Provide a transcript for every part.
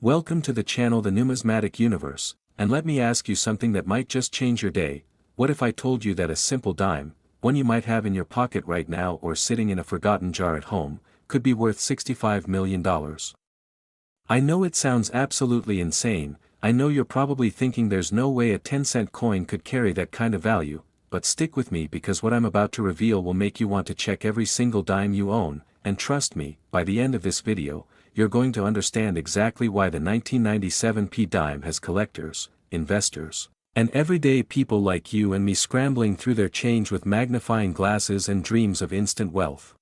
Welcome to the channel The Numismatic Universe, and let me ask you something that might just change your day. What if I told you that a simple dime, one you might have in your pocket right now or sitting in a forgotten jar at home, could be worth $65 million? I know it sounds absolutely insane. I know you're probably thinking there's no way a 10-cent coin could carry that kind of value, but stick with me because what I'm about to reveal will make you want to check every single dime you own, and trust me, by the end of this video, you're going to understand exactly why the 1997 dime has collectors, investors, and everyday people like you and me scrambling through their change with magnifying glasses and dreams of instant wealth.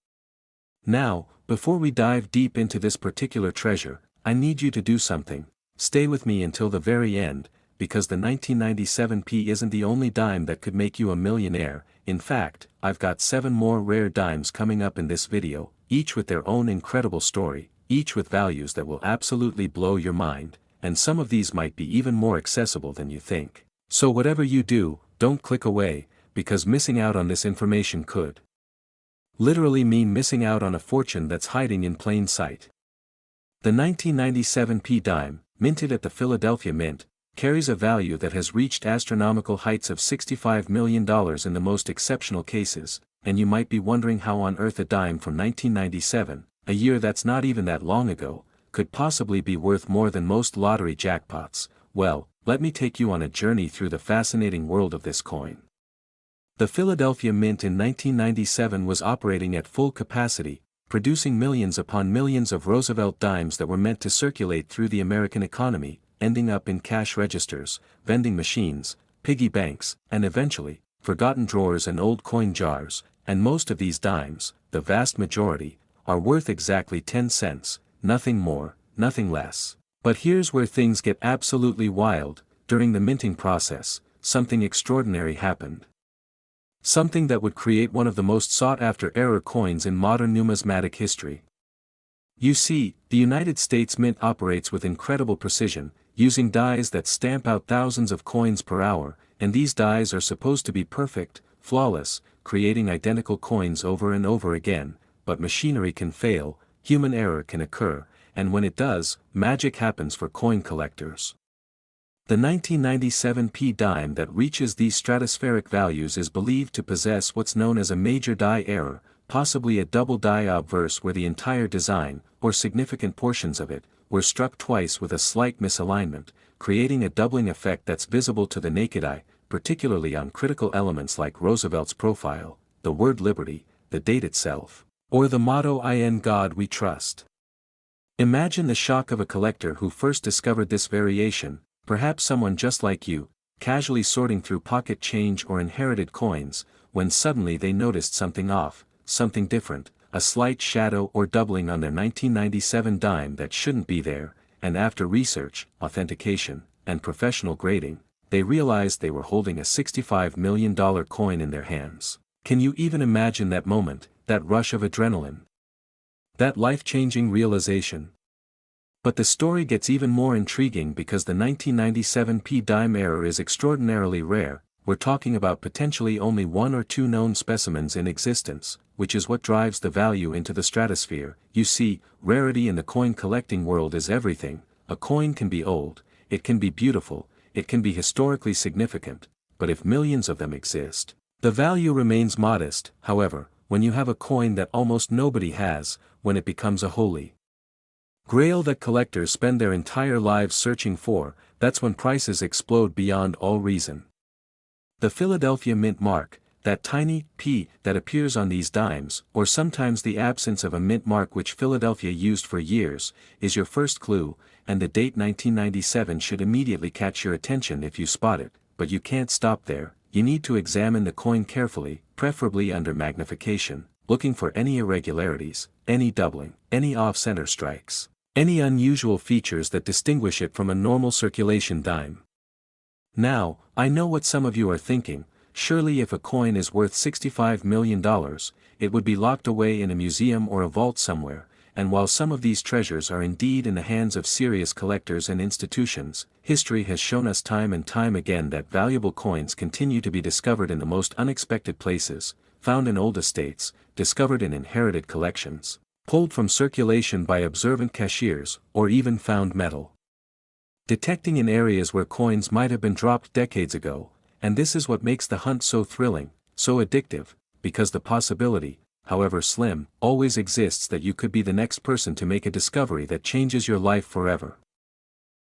Now, before we dive deep into this particular treasure, I need you to do something. Stay with me until the very end, because the 1997 isn't the only dime that could make you a millionaire. In fact, I've got 7 more rare dimes coming up in this video, each with their own incredible story, each with values that will absolutely blow your mind, and some of these might be even more accessible than you think. So whatever you do, don't click away, because missing out on this information could literally mean missing out on a fortune that's hiding in plain sight. The 1997 dime, minted at the Philadelphia Mint, carries a value that has reached astronomical heights of $65 million in the most exceptional cases, and you might be wondering how on earth a dime from 1997, a year that's not even that long ago, could possibly be worth more than most lottery jackpots. Well, let me take you on a journey through the fascinating world of this coin. The Philadelphia Mint in 1997 was operating at full capacity, producing millions upon millions of Roosevelt dimes that were meant to circulate through the American economy, ending up in cash registers, vending machines, piggy banks, and eventually, forgotten drawers and old coin jars, and most of these dimes, the vast majority, are worth exactly 10 cents, nothing more, nothing less. But here's where things get absolutely wild. During the minting process, something extraordinary happened. Something that would create one of the most sought-after error coins in modern numismatic history. You see, the United States Mint operates with incredible precision, using dies that stamp out thousands of coins per hour, and these dies are supposed to be perfect, flawless, creating identical coins over and over again. But machinery can fail, human error can occur, and when it does, magic happens for coin collectors. The 1997 dime that reaches these stratospheric values is believed to possess what's known as a major die error, possibly a double die obverse where the entire design, or significant portions of it, were struck twice with a slight misalignment, creating a doubling effect that's visible to the naked eye, particularly on critical elements like Roosevelt's profile, the word liberty, the date itself, or the motto "In God We Trust." Imagine the shock of a collector who first discovered this variation, perhaps someone just like you, casually sorting through pocket change or inherited coins, when suddenly they noticed something off, something different, a slight shadow or doubling on their 1997 dime that shouldn't be there, and after research, authentication, and professional grading, they realized they were holding a $65 million coin in their hands. Can you even imagine that moment, that rush of adrenaline? That life-changing realization? But the story gets even more intriguing because the 1997 dime error is extraordinarily rare. We're talking about potentially only 1 or 2 known specimens in existence, which is what drives the value into the stratosphere. You see, rarity in the coin collecting world is everything. A coin can be old, it can be beautiful, it can be historically significant, but if millions of them exist, the value remains modest. However, when you have a coin that almost nobody has, when it becomes a holy grail that collectors spend their entire lives searching for, that's when prices explode beyond all reason. The Philadelphia Mint mark, that tiny P that appears on these dimes, or sometimes the absence of a mint mark which Philadelphia used for years, is your first clue, and the date 1997 should immediately catch your attention if you spot it. But you can't stop there. You need to examine the coin carefully, preferably under magnification, looking for any irregularities, any doubling, any off-center strikes, any unusual features that distinguish it from a normal circulation dime. Now, I know what some of you are thinking. Surely if a coin is worth $65 million, it would be locked away in a museum or a vault somewhere. And while some of these treasures are indeed in the hands of serious collectors and institutions, history has shown us time and time again that valuable coins continue to be discovered in the most unexpected places, found in old estates, discovered in inherited collections, pulled from circulation by observant cashiers, or even found metal. detecting in areas where coins might have been dropped decades ago, and this is what makes the hunt so thrilling, so addictive, because the possibility, however slim, always exists that you could be the next person to make a discovery that changes your life forever.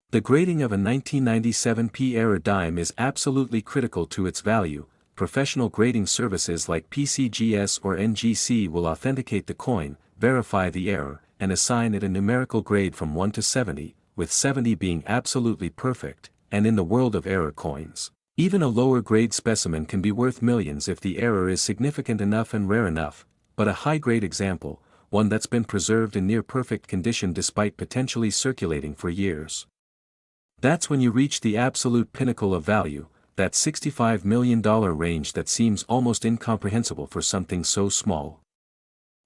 The grading of a 1997 p-era dime is absolutely critical to its value. Professional grading services like PCGS or NGC will authenticate the coin, verify the error, and assign it a numerical grade from 1 to 70, with 70 being absolutely perfect, and in the world of error coins, even a lower grade specimen can be worth millions if the error is significant enough and rare enough, but a high-grade example, one that's been preserved in near-perfect condition despite potentially circulating for years. That's when you reach the absolute pinnacle of value, that $65 million range that seems almost incomprehensible for something so small.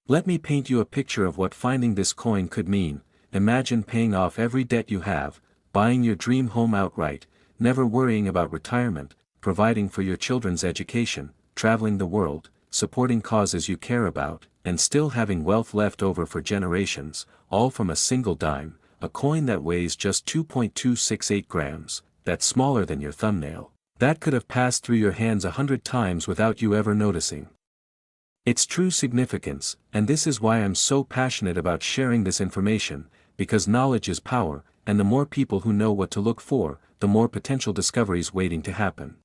Let me paint you a picture of what finding this coin could mean. Imagine paying off every debt you have, buying your dream home outright, never worrying about retirement, providing for your children's education, traveling the world, supporting causes you care about, and still having wealth left over for generations, all from a single dime, a coin that weighs just 2.268 grams, that's smaller than your thumbnail, that could have passed through your hands 100 times without you ever noticing. Its true significance, and this is why I'm so passionate about sharing this information, because knowledge is power, and the more people who know what to look for, the more potential discoveries waiting to happen.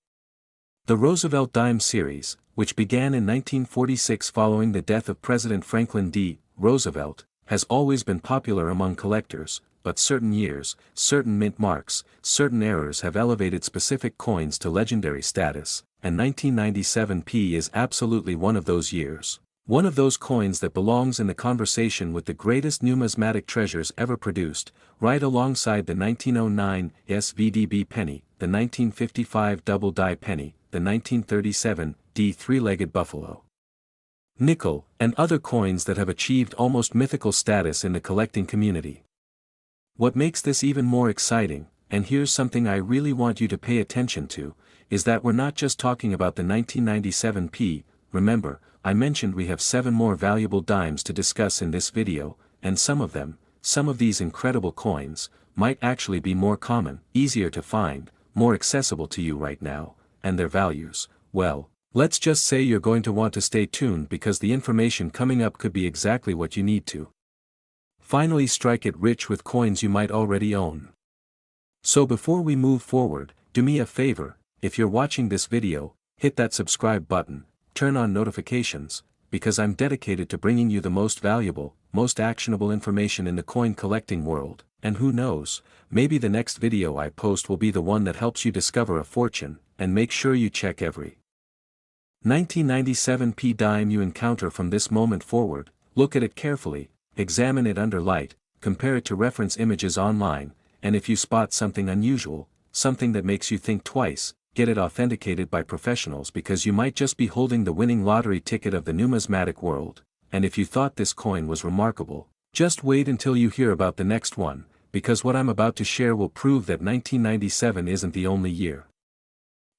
The Roosevelt Dime Series, which began in 1946 following the death of President Franklin D. Roosevelt, has always been popular among collectors, but certain years, certain mint marks, certain errors have elevated specific coins to legendary status, and 1997p is absolutely one of those years. One of those coins that belongs in the conversation with the greatest numismatic treasures ever produced, right alongside the 1909 SVDB penny, the 1955 double die penny, the 1937 D three-legged buffalo, nickel, and other coins that have achieved almost mythical status in the collecting community. What makes this even more exciting, and here's something I really want you to pay attention to, is that we're not just talking about the 1997p. Remember, I mentioned we have 7 more valuable dimes to discuss in this video, and some of these incredible coins, might actually be more common, easier to find, more accessible to you right now, and their values, well, let's just say you're going to want to stay tuned because the information coming up could be exactly what you need to finally strike it rich with coins you might already own. So before we move forward, do me a favor, if you're watching this video, hit that subscribe button, turn on notifications, because I'm dedicated to bringing you the most valuable, most actionable information in the coin collecting world, and who knows, maybe the next video I post will be the one that helps you discover a fortune, and make sure you check every 1997p dime you encounter from this moment forward, look at it carefully, examine it under light, compare it to reference images online, and if you spot something unusual, something that makes you think twice, get it authenticated by professionals because you might just be holding the winning lottery ticket of the numismatic world, and if you thought this coin was remarkable, just wait until you hear about the next one, because what I'm about to share will prove that 1997 isn't the only year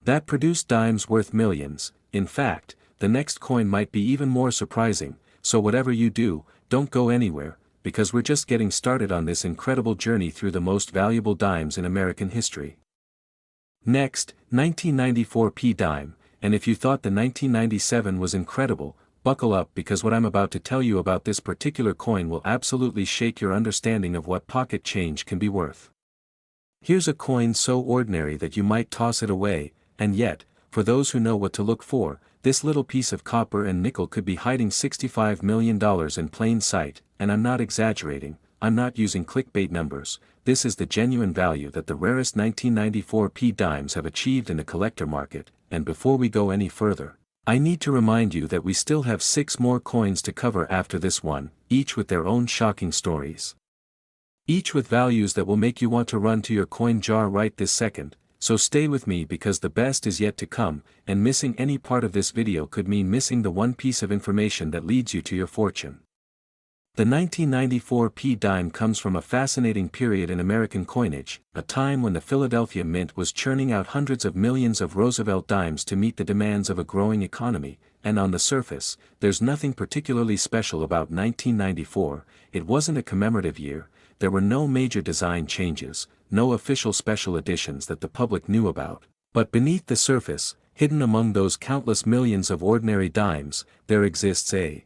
that produced dimes worth millions. In fact, the next coin might be even more surprising, so whatever you do, don't go anywhere, because we're just getting started on this incredible journey through the most valuable dimes in American history. Next, 1994p dime, and if you thought the 1997 was incredible, buckle up because what I'm about to tell you about this particular coin will absolutely shake your understanding of what pocket change can be worth. Here's a coin so ordinary that you might toss it away, and yet, for those who know what to look for, this little piece of copper and nickel could be hiding $65 million in plain sight, and I'm not exaggerating, I'm not using clickbait numbers, this is the genuine value that the rarest 1994p dimes have achieved in the collector market, and before we go any further, I need to remind you that we still have 6 more coins to cover after this one, each with their own shocking stories. Each with values that will make you want to run to your coin jar right this second. So stay with me because the best is yet to come, and missing any part of this video could mean missing the one piece of information that leads you to your fortune. The 1994p dime comes from a fascinating period in American coinage, a time when the Philadelphia Mint was churning out hundreds of millions of Roosevelt dimes to meet the demands of a growing economy, and on the surface, there's nothing particularly special about 1994, it wasn't a commemorative year, there were no major design changes, no official special editions that the public knew about. But beneath the surface, hidden among those countless millions of ordinary dimes, there exists a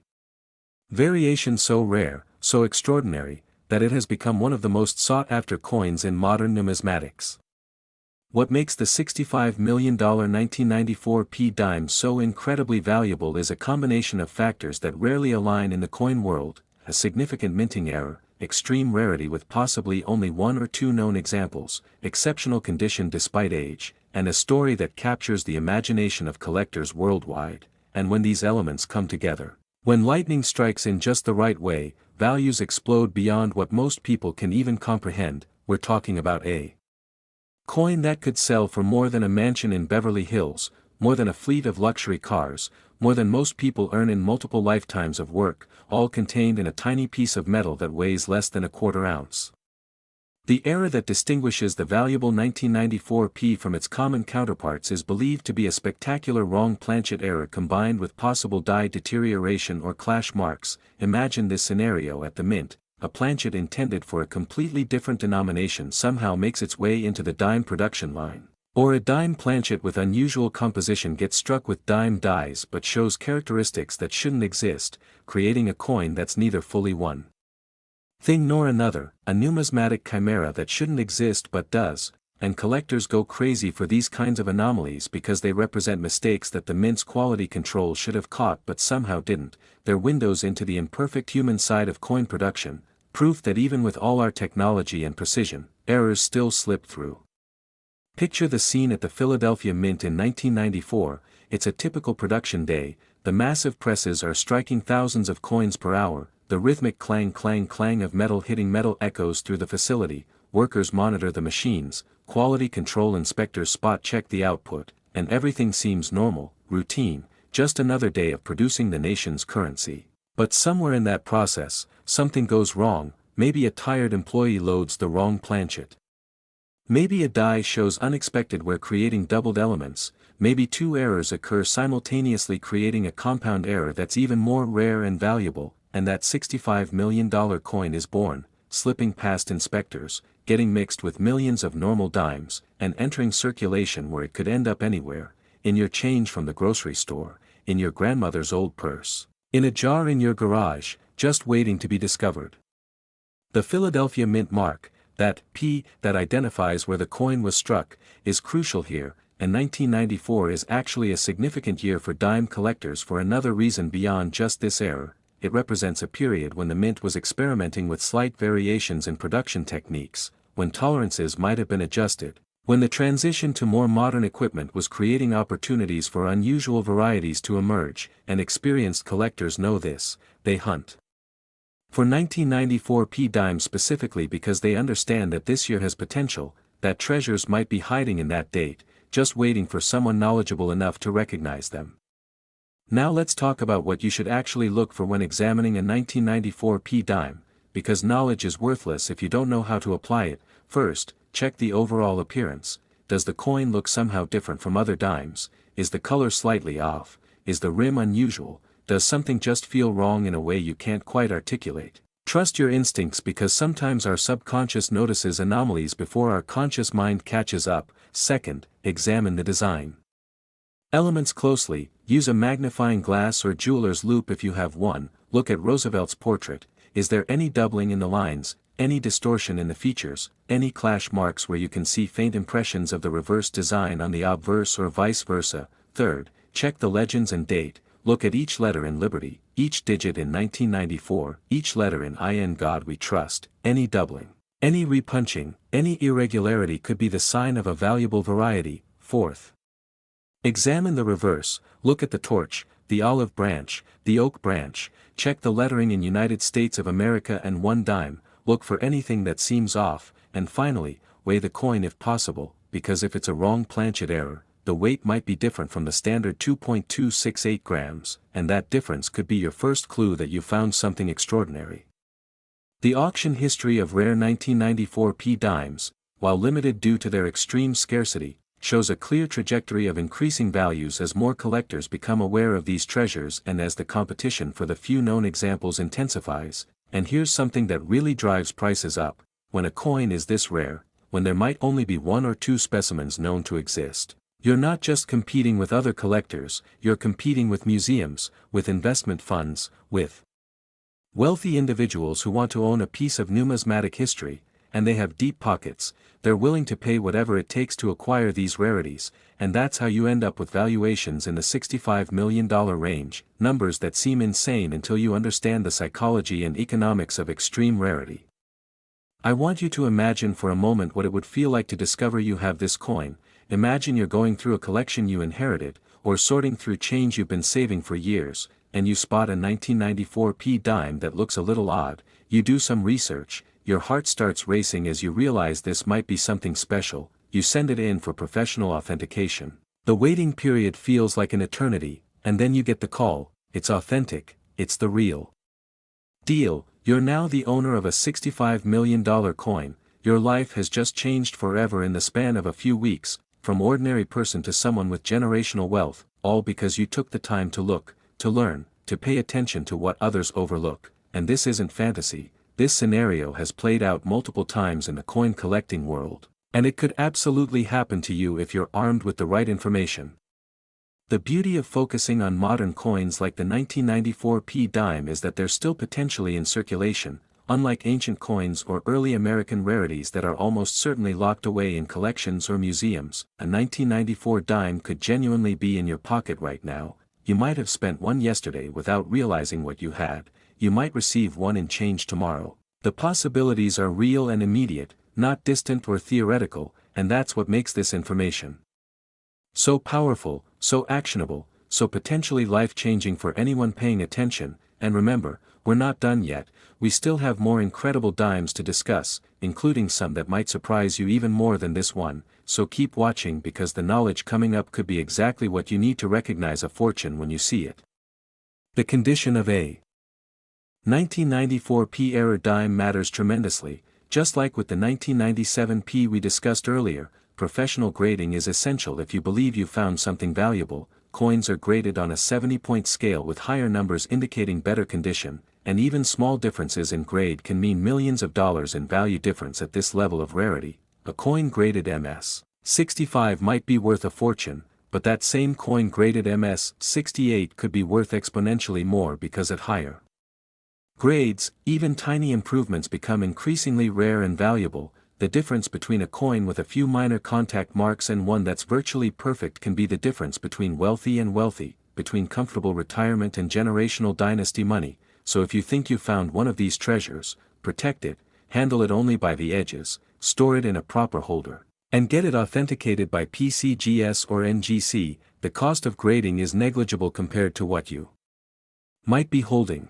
variation so rare, so extraordinary, that it has become one of the most sought-after coins in modern numismatics. What makes the $65 million 1994 P dime so incredibly valuable is a combination of factors that rarely align in the coin world: a significant minting error, extreme rarity with possibly only one or two known examples, exceptional condition despite age, and a story that captures the imagination of collectors worldwide. And when these elements come together, when lightning strikes in just the right way, values explode beyond what most people can even comprehend. We're talking about a coin that could sell for more than a mansion in Beverly Hills, more than a fleet of luxury cars, more than most people earn in multiple lifetimes of work, all contained in a tiny piece of metal that weighs less than a quarter ounce. The error that distinguishes the valuable 1994 P from its common counterparts is believed to be a spectacular wrong planchet error combined with possible die deterioration or clash marks. Imagine this scenario at the mint: a planchet intended for a completely different denomination somehow makes its way into the dime production line. Or a dime planchet with unusual composition gets struck with dime dies but shows characteristics that shouldn't exist, creating a coin that's neither fully one thing nor another, a numismatic chimera that shouldn't exist but does. And collectors go crazy for these kinds of anomalies because they represent mistakes that the mint's quality control should have caught but somehow didn't. They're windows into the imperfect human side of coin production, proof that even with all our technology and precision, errors still slip through. Picture the scene at the Philadelphia Mint in 1994. It's a typical production day. The massive presses are striking thousands of coins per hour, the rhythmic clang clang clang of metal hitting metal echoes through the facility, workers monitor the machines, quality control inspectors spot check the output, and everything seems normal, routine, just another day of producing the nation's currency. But somewhere in that process, something goes wrong. Maybe a tired employee loads the wrong planchet. Maybe a die shows unexpected wear creating doubled elements. Maybe two errors occur simultaneously creating a compound error that's even more rare and valuable, and that $65 million coin is born, slipping past inspectors, getting mixed with millions of normal dimes, and entering circulation where it could end up anywhere: in your change from the grocery store, in your grandmother's old purse, in a jar in your garage, just waiting to be discovered. The Philadelphia Mint mark, that P that identifies where the coin was struck, is crucial here, and 1994 is actually a significant year for dime collectors for another reason beyond just this error. It represents a period when the mint was experimenting with slight variations in production techniques, when tolerances might have been adjusted, when the transition to more modern equipment was creating opportunities for unusual varieties to emerge, and experienced collectors know this. They hunt for 1994 P dimes specifically because they understand that this year has potential, that treasures might be hiding in that date, just waiting for someone knowledgeable enough to recognize them. Now let's talk about what you should actually look for when examining a 1994 P dime, because knowledge is worthless if you don't know how to apply it. First, check the overall appearance. Does the coin look somehow different from other dimes? Is the color slightly off? Is the rim unusual? Does something just feel wrong in a way you can't quite articulate? Trust your instincts because sometimes our subconscious notices anomalies before our conscious mind catches up. Second, examine the design elements closely. Use a magnifying glass or jeweler's loupe if you have one. Look at Roosevelt's portrait. Is there any doubling in the lines, any distortion in the features, any clash marks where you can see faint impressions of the reverse design on the obverse or vice versa? Third, check the legends and date. Look at each letter in Liberty, each digit in 1994, each letter in In God We Trust. Any doubling, any repunching, any irregularity could be the sign of a valuable variety. Fourth, examine the reverse. Look at the torch, the olive branch, the oak branch. Check the lettering in United States of America and one dime. Look for anything that seems off. And finally, weigh the coin if possible, because if it's a wrong planchet error, the weight might be different from the standard 2.268 grams, and that difference could be your first clue that you found something extraordinary. The auction history of rare 1994 P dimes, while limited due to their extreme scarcity, shows a clear trajectory of increasing values as more collectors become aware of these treasures and as the competition for the few known examples intensifies. And here's something that really drives prices up: when a coin is this rare, when there might only be one or two specimens known to exist. You're not just competing with other collectors, you're competing with museums, with investment funds, with wealthy individuals who want to own a piece of numismatic history, and they have deep pockets. They're willing to pay whatever it takes to acquire these rarities, and that's how you end up with valuations in the $65 million range, numbers that seem insane until you understand the psychology and economics of extreme rarity. I want you to imagine for a moment what it would feel like to discover you have this coin. Imagine you're going through a collection you inherited, or sorting through change you've been saving for years, and you spot a 1994 dime that looks a little odd. You do some research, your heart starts racing as you realize this might be something special. You send it in for professional authentication. The waiting period feels like an eternity, and then you get the call. It's authentic, it's the real deal. You're now the owner of a $65 million coin. Your life has just changed forever in the span of a few weeks, from ordinary person to someone with generational wealth, all because you took the time to look, to learn, to pay attention to what others overlook. And this isn't fantasy. This scenario has played out multiple times in the coin collecting world, and it could absolutely happen to you if you're armed with the right information. The beauty of focusing on modern coins like the 1994 dime is that they're still potentially in circulation, unlike ancient coins or early American rarities that are almost certainly locked away in collections or museums. A 1994 dime could genuinely be in your pocket right now. You might have spent one yesterday without realizing what you had. You might receive one in change tomorrow. The possibilities are real and immediate, not distant or theoretical, and that's what makes this information so powerful, so actionable, so potentially life-changing for anyone paying attention. And remember, we're not done yet. We still have more incredible dimes to discuss, including some that might surprise you even more than this one, so keep watching because the knowledge coming up could be exactly what you need to recognize a fortune when you see it. The condition of a 1994 error dime matters tremendously. Just like with the 1997 we discussed earlier, professional grading is essential if you believe you found something valuable. Coins are graded on a 70-point scale with higher numbers indicating better condition, and even small differences in grade can mean millions of dollars in value difference at this level of rarity. A coin graded MS 65 might be worth a fortune, but that same coin graded MS 68 could be worth exponentially more because at higher grades, even tiny improvements become increasingly rare and valuable. The difference between a coin with a few minor contact marks and one that's virtually perfect can be the difference between wealthy and wealthy, between comfortable retirement and generational dynasty money. So if you think you found one of these treasures, protect it, handle it only by the edges, store it in a proper holder, and get it authenticated by PCGS or NGC. The cost of grading is negligible compared to what you might be holding.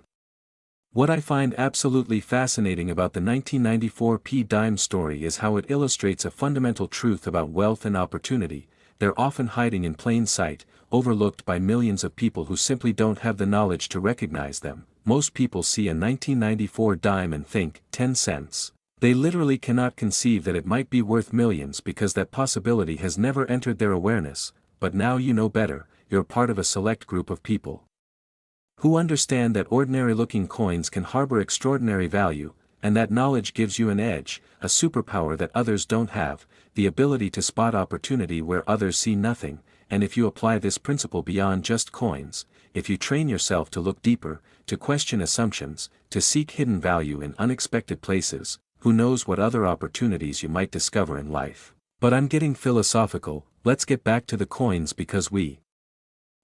What I find absolutely fascinating about the 1994 dime story is how it illustrates a fundamental truth about wealth and opportunity. They're often hiding in plain sight, overlooked by millions of people who simply don't have the knowledge to recognize them. Most people see a 1994 dime and think, 10 cents. They literally cannot conceive that it might be worth millions because that possibility has never entered their awareness. But now you know better. You're part of a select group of people who understand that ordinary-looking coins can harbor extraordinary value, and that knowledge gives you an edge, a superpower that others don't have, the ability to spot opportunity where others see nothing. And if you apply this principle beyond just coins, if you train yourself to look deeper, to question assumptions, to seek hidden value in unexpected places, who knows what other opportunities you might discover in life. But I'm getting philosophical. Let's get back to the coins because we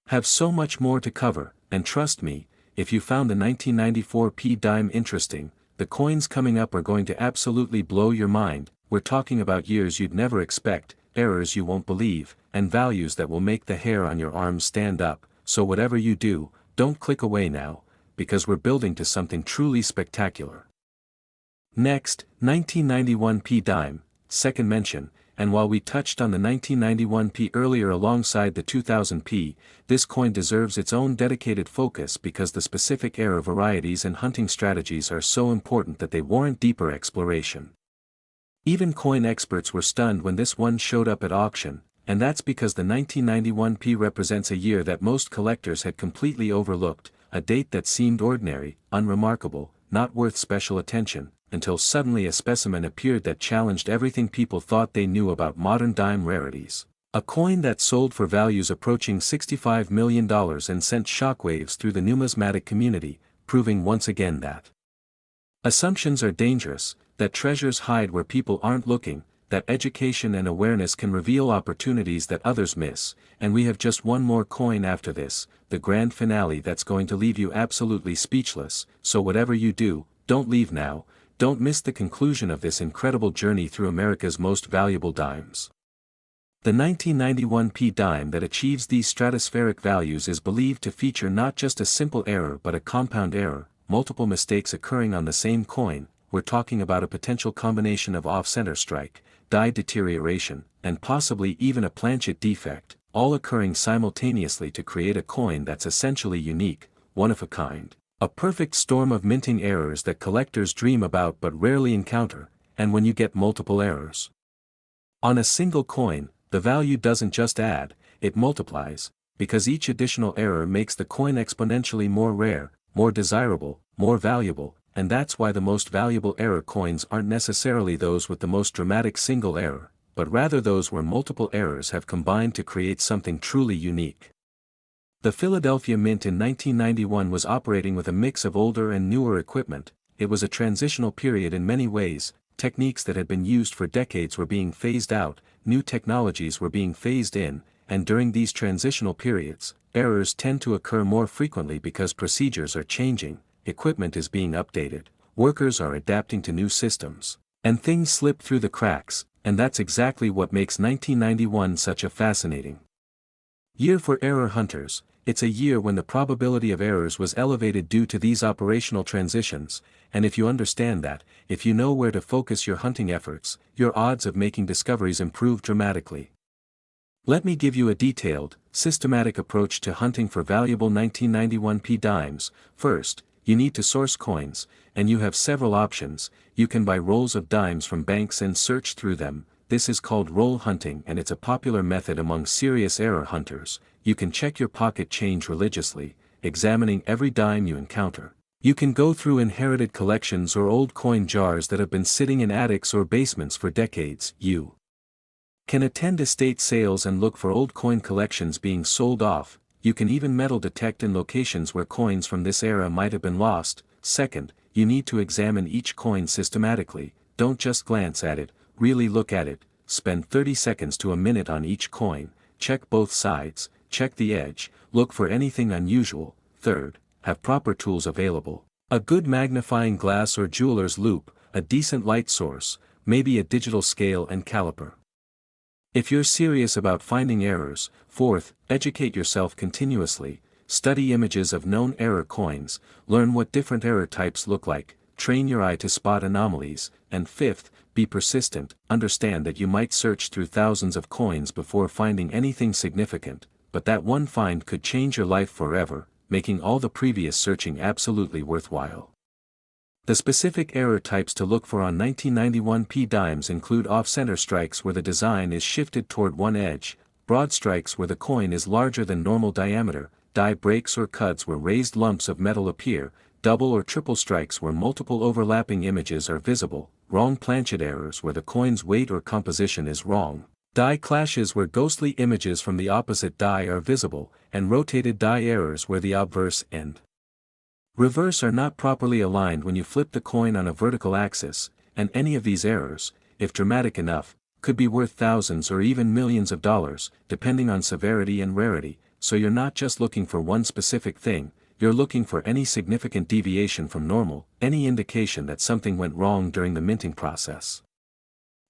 have so much more to cover. And trust me, if you found the 1994 dime interesting, the coins coming up are going to absolutely blow your mind. We're talking about years you'd never expect, errors you won't believe, and values that will make the hair on your arms stand up. So whatever you do, don't click away now, because we're building to something truly spectacular. Next, 1991 dime, second mention. And while we touched on the 1991 earlier alongside the 2000 this coin deserves its own dedicated focus because the specific era varieties and hunting strategies are so important that they warrant deeper exploration. Even coin experts were stunned when this one showed up at auction, and that's because the 1991 represents a year that most collectors had completely overlooked, a date that seemed ordinary, unremarkable, not worth special attention. until suddenly a specimen appeared that challenged everything people thought they knew about modern dime rarities. A coin that sold for values approaching $65 million and sent shockwaves through the numismatic community, proving once again that assumptions are dangerous, that treasures hide where people aren't looking, that education and awareness can reveal opportunities that others miss, and we have just one more coin after this, the grand finale that's going to leave you absolutely speechless, so whatever you do, don't leave now, don't miss the conclusion of this incredible journey through America's most valuable dimes. The 1991 P dime that achieves these stratospheric values is believed to feature not just a simple error but a compound error, multiple mistakes occurring on the same coin. We're talking about a potential combination of off-center strike, die deterioration, and possibly even a planchet defect, all occurring simultaneously to create a coin that's essentially unique, one of a kind. A perfect storm of minting errors that collectors dream about but rarely encounter, and when you get multiple errors on a single coin, the value doesn't just add, it multiplies, because each additional error makes the coin exponentially more rare, more desirable, more valuable, and that's why the most valuable error coins aren't necessarily those with the most dramatic single error, but rather those where multiple errors have combined to create something truly unique. The Philadelphia Mint in 1991 was operating with a mix of older and newer equipment. It was a transitional period in many ways. Techniques that had been used for decades were being phased out, new technologies were being phased in, and during these transitional periods, errors tend to occur more frequently because procedures are changing, equipment is being updated, workers are adapting to new systems, and things slip through the cracks, and that's exactly what makes 1991 such a fascinating year for error hunters. It's a year when the probability of errors was elevated due to these operational transitions, and if you understand that, if you know where to focus your hunting efforts, your odds of making discoveries improve dramatically. Let me give you a detailed, systematic approach to hunting for valuable 1991 P dimes. First, you need to source coins, and you have several options. You can buy rolls of dimes from banks and search through them. This is called roll hunting and it's a popular method among serious error hunters. You can check your pocket change religiously, examining every dime you encounter. You can go through inherited collections or old coin jars that have been sitting in attics or basements for decades. You can attend estate sales and look for old coin collections being sold off. You can even metal detect in locations where coins from this era might have been lost. Second, you need to examine each coin systematically. Don't just glance at it, really look at it. Spend 30 seconds to a minute on each coin, check both sides, check the edge, look for anything unusual. Third, have proper tools available. A good magnifying glass or jeweler's loupe, a decent light source, maybe a digital scale and caliper. If you're serious about finding errors, fourth, educate yourself continuously, study images of known error coins, learn what different error types look like, train your eye to spot anomalies, and fifth, be persistent. Understand that you might search through thousands of coins before finding anything significant, but that one find could change your life forever, making all the previous searching absolutely worthwhile. The specific error types to look for on 1991 P dimes include off-center strikes where the design is shifted toward one edge, broad strikes where the coin is larger than normal diameter, die breaks or cuts where raised lumps of metal appear, double or triple strikes where multiple overlapping images are visible, wrong planchet errors where the coin's weight or composition is wrong, die clashes where ghostly images from the opposite die are visible, and rotated die errors where the obverse and reverse are not properly aligned when you flip the coin on a vertical axis, and any of these errors, if dramatic enough, could be worth thousands or even millions of dollars, depending on severity and rarity. So you're not just looking for one specific thing, you're looking for any significant deviation from normal, any indication that something went wrong during the minting process.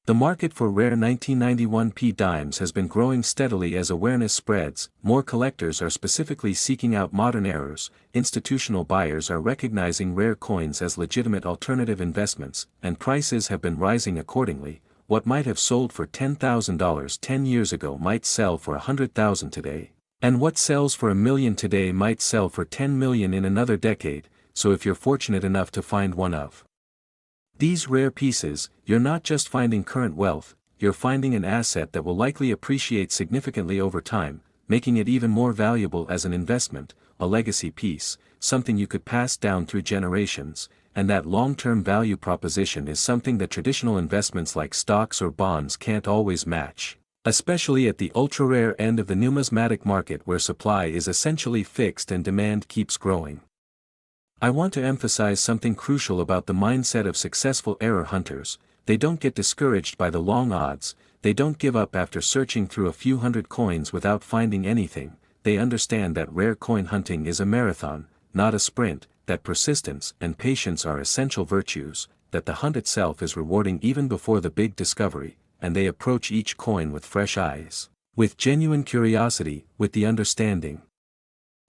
The market for rare 1991 P dimes has been growing steadily as awareness spreads. More collectors are specifically seeking out modern errors, institutional buyers are recognizing rare coins as legitimate alternative investments, and prices have been rising accordingly. What might have sold for $10,000 10 years ago might sell for $100,000 today. And what sells for $1 million today might sell for $10 million in another decade, so if you're fortunate enough to find one of these rare pieces, you're not just finding current wealth, you're finding an asset that will likely appreciate significantly over time, making it even more valuable as an investment, a legacy piece, something you could pass down through generations, and that long-term value proposition is something that traditional investments like stocks or bonds can't always match, especially at the ultra-rare end of the numismatic market where supply is essentially fixed and demand keeps growing. I want to emphasize something crucial about the mindset of successful error hunters. They don't get discouraged by the long odds, they don't give up after searching through a few hundred coins without finding anything. They understand that rare coin hunting is a marathon, not a sprint, that persistence and patience are essential virtues, that the hunt itself is rewarding even before the big discovery, and they approach each coin with fresh eyes, with genuine curiosity, with the understanding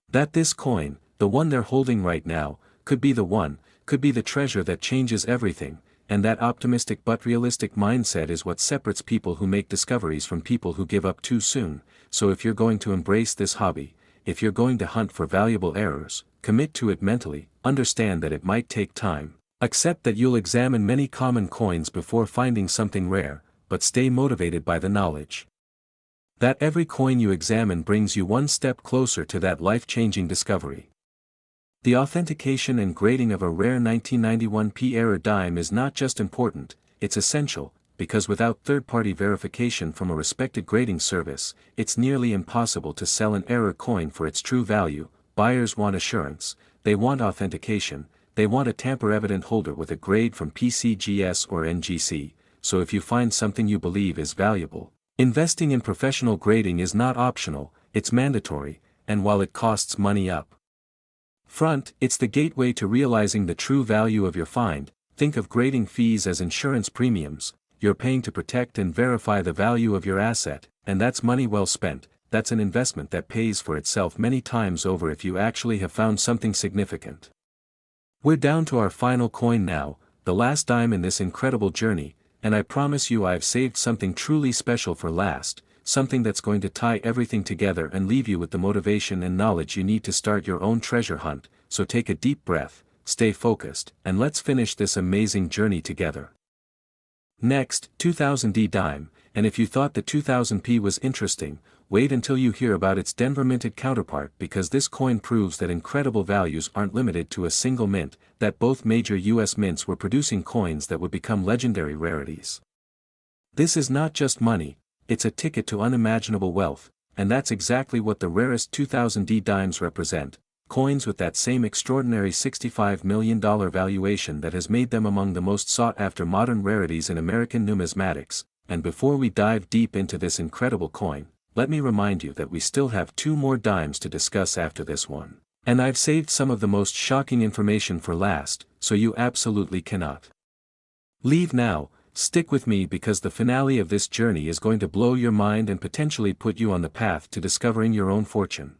that this coin, the one they're holding right now, could be the one, could be the treasure that changes everything, and that optimistic but realistic mindset is what separates people who make discoveries from people who give up too soon. So if you're going to embrace this hobby, if you're going to hunt for valuable errors, commit to it mentally, understand that it might take time, accept that you'll examine many common coins before finding something rare, but stay motivated by the knowledge that every coin you examine brings you one step closer to that life-changing discovery. The authentication and grading of a rare 1991 error dime is not just important, it's essential, because without third-party verification from a respected grading service, it's nearly impossible to sell an error coin for its true value. Buyers want assurance, they want authentication, they want a tamper-evident holder with a grade from PCGS or NGC, so if you find something you believe is valuable, investing in professional grading is not optional, it's mandatory, and while it costs money up front, it's the gateway to realizing the true value of your find. Think of grading fees as insurance premiums. You're paying to protect and verify the value of your asset, and that's money well spent. That's an investment that pays for itself many times over if you actually have found something significant. We're down to our final coin now, the last dime in this incredible journey, and I promise you I've saved something truly special for last, something that's going to tie everything together and leave you with the motivation and knowledge you need to start your own treasure hunt. So take a deep breath, stay focused, and let's finish this amazing journey together. Next, 2000D dime, and if you thought the 2000p was interesting, wait until you hear about its Denver minted counterpart, because this coin proves that incredible values aren't limited to a single mint, that both major US mints were producing coins that would become legendary rarities. This is not just money, it's a ticket to unimaginable wealth, and that's exactly what the rarest 2000D dimes represent, coins with that same extraordinary $65 million valuation that has made them among the most sought-after modern rarities in American numismatics. And before we dive deep into this incredible coin, let me remind you that we still have 2 more dimes to discuss after this one. And I've saved some of the most shocking information for last, so you absolutely cannot leave now. Stick with me because the finale of this journey is going to blow your mind and potentially put you on the path to discovering your own fortune.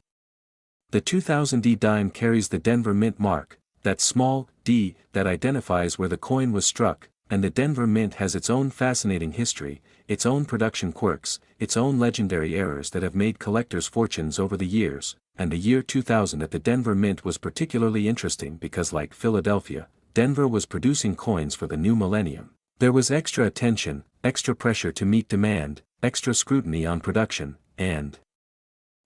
The 2000D dime carries the Denver Mint mark, that small d that identifies where the coin was struck, and the Denver Mint has its own fascinating history, its own production quirks, its own legendary errors that have made collectors' fortunes over the years, and the year 2000 at the Denver Mint was particularly interesting because, like Philadelphia, Denver was producing coins for the new millennium. There was extra attention, extra pressure to meet demand, extra scrutiny on production, and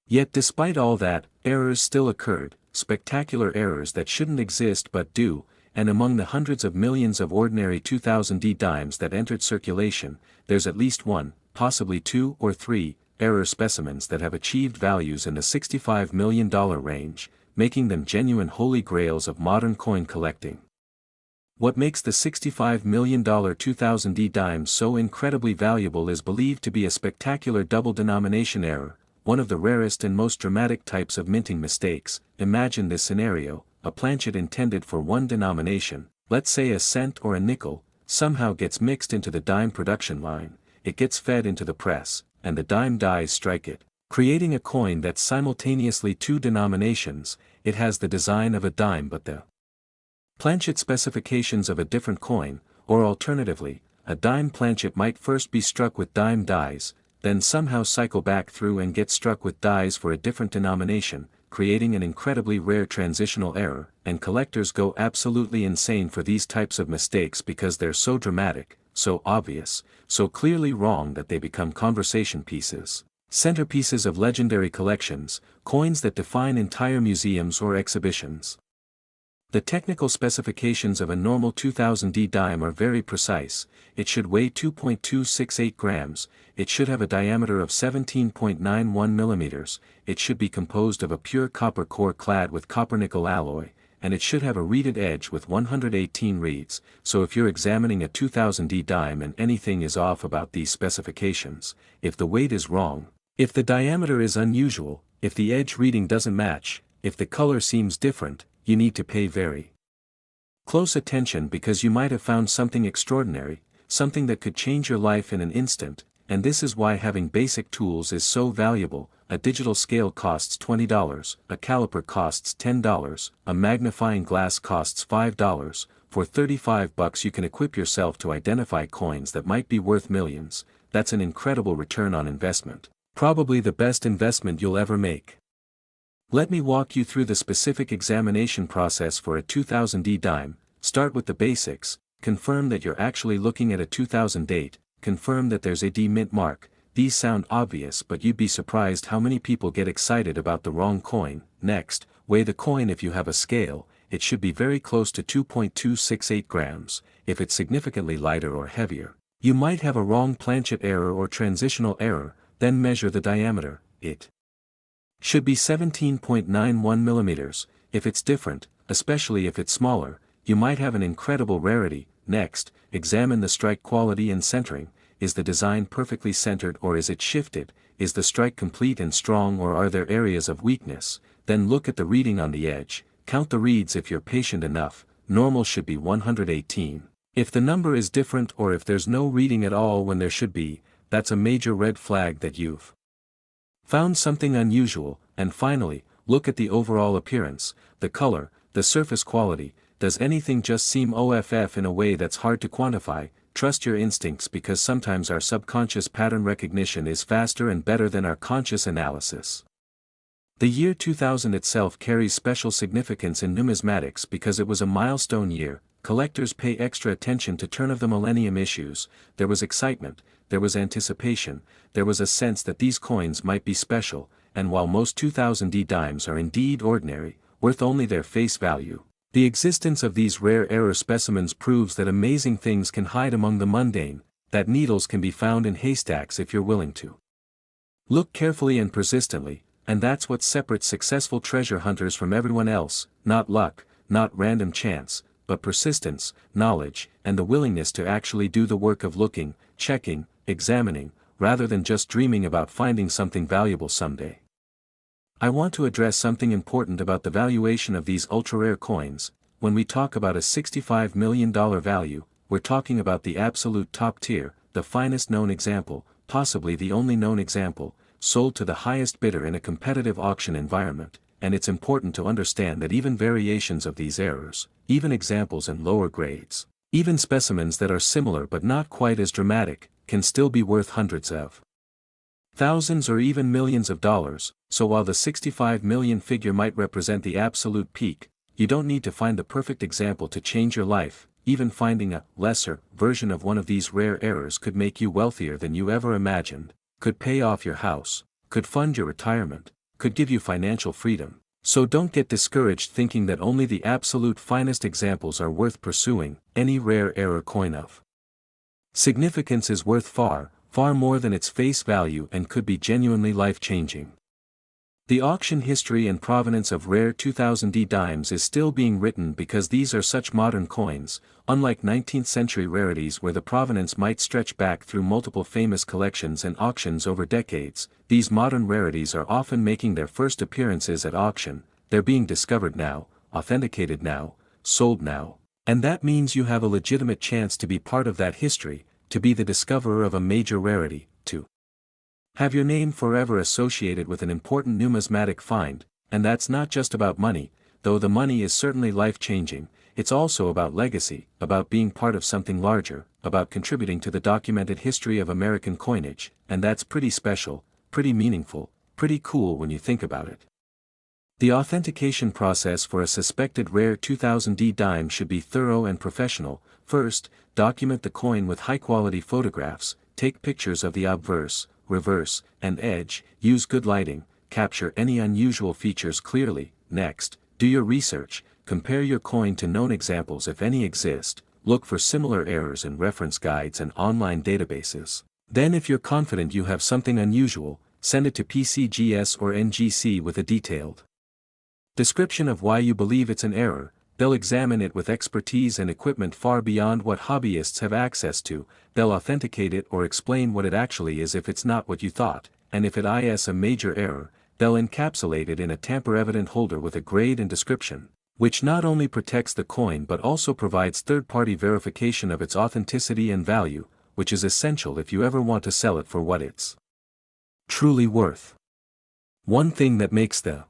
yet despite all that, errors still occurred, spectacular errors that shouldn't exist but do, and among the hundreds of millions of ordinary 2000D dimes that entered circulation, there's at least 1, possibly 2 or 3, error specimens that have achieved values in the $65 million range, making them genuine holy grails of modern coin collecting. What makes the $65 million 2000D dime so incredibly valuable is believed to be a spectacular double denomination error, one of the rarest and most dramatic types of minting mistakes. Imagine this scenario: a planchet intended for one denomination, let's say a cent or a nickel, somehow gets mixed into the dime production line, it gets fed into the press, and the dime dies strike it, creating a coin that's simultaneously 2 denominations. It has the design of a dime but the planchet specifications of a different coin, or alternatively, a dime planchet might first be struck with dime dies, then somehow cycle back through and get struck with dies for a different denomination, creating an incredibly rare transitional error, and collectors go absolutely insane for these types of mistakes because they're so dramatic, so obvious, so clearly wrong that they become conversation pieces, centerpieces of legendary collections, coins that define entire museums or exhibitions. The technical specifications of a normal 2000D dime are very precise. It should weigh 2.268 grams, it should have a diameter of 17.91 millimeters, it should be composed of a pure copper core clad with copper-nickel alloy, and it should have a reeded edge with 118 reeds. So if you're examining a 2000D dime and anything is off about these specifications, if the weight is wrong, if the diameter is unusual, if the edge reading doesn't match, if the color seems different, you need to pay very close attention, because you might have found something extraordinary, something that could change your life in an instant. And this is why having basic tools is so valuable. A digital scale costs $20, a caliper costs $10, a magnifying glass costs $5. For $35 you can equip yourself to identify coins that might be worth millions. That's an incredible return on investment. Probably the best investment you'll ever make. Let me walk you through the specific examination process for a 2000D dime. Start with the basics, confirm that you're actually looking at a 2000 date, confirm that there's a D mint mark. These sound obvious, but you'd be surprised how many people get excited about the wrong coin. Next, weigh the coin. If you have a scale, it should be very close to 2.268 grams. If it's significantly lighter or heavier, you might have a wrong planchet error or transitional error. Then measure the diameter. It should be 17.91 millimeters. If it's different, especially if it's smaller, you might have an incredible rarity. Next, examine the strike quality and centering. Is the design perfectly centered or is it shifted? Is the strike complete and strong or are there areas of weakness? Then look at the reading on the edge. Count the reeds if you're patient enough. Normal should be 118. If the number is different or if there's no reading at all when there should be, that's a major red flag that you've found something unusual. And finally, look at the overall appearance, the color, the surface quality. Does anything just seem off in a way that's hard to quantify? Trust your instincts, because sometimes our subconscious pattern recognition is faster and better than our conscious analysis. The year 2000 itself carries special significance in numismatics because it was a milestone year. Collectors pay extra attention to turn-of-the-millennium issues. There was excitement, there was anticipation, there was a sense that these coins might be special, and while most 2000D dimes are indeed ordinary, worth only their face value, the existence of these rare error specimens proves that amazing things can hide among the mundane, that needles can be found in haystacks if you're willing to look carefully and persistently. And that's what separates successful treasure hunters from everyone else. Not luck, not random chance, but persistence, knowledge, and the willingness to actually do the work of looking, checking, examining, rather than just dreaming about finding something valuable someday. I want to address something important about the valuation of these ultra-rare coins. When we talk about a $65 million value, we're talking about the absolute top tier, the finest known example, possibly the only known example, sold to the highest bidder in a competitive auction environment. And it's important to understand that even variations of these errors, even examples in lower grades, even specimens that are similar but not quite as dramatic, can still be worth hundreds of thousands or even millions of dollars. So while the 65 million figure might represent the absolute peak, you don't need to find the perfect example to change your life. Even finding a lesser version of one of these rare errors could make you wealthier than you ever imagined, could pay off your house, could fund your retirement, could give you financial freedom. So don't get discouraged thinking that only the absolute finest examples are worth pursuing. Any rare error coin of significance is worth far, far more than its face value and could be genuinely life-changing. The auction history and provenance of rare 2000D dimes is still being written because these are such modern coins, unlike 19th century rarities where the provenance might stretch back through multiple famous collections and auctions over decades. These modern rarities are often making their first appearances at auction. They're being discovered now, authenticated now, sold now. And that means you have a legitimate chance to be part of that history, to be the discoverer of a major rarity, to have your name forever associated with an important numismatic find. And that's not just about money, though the money is certainly life-changing. It's also about legacy, about being part of something larger, about contributing to the documented history of American coinage. And that's pretty special, pretty meaningful, pretty cool when you think about it. The authentication process for a suspected rare 2000D dime should be thorough and professional. First, document the coin with high-quality photographs, take pictures of the obverse, reverse, and edge, use good lighting, capture any unusual features clearly. Next, do your research, compare your coin to known examples if any exist, look for similar errors in reference guides and online databases. Then if you're confident you have something unusual, send it to PCGS or NGC with a detailed description of why you believe it's an error. They'll examine it with expertise and equipment far beyond what hobbyists have access to, they'll authenticate it or explain what it actually is if it's not what you thought, and if it is a major error, they'll encapsulate it in a tamper-evident holder with a grade and description, which not only protects the coin but also provides third-party verification of its authenticity and value, which is essential if you ever want to sell it for what it's truly worth. One thing that makes the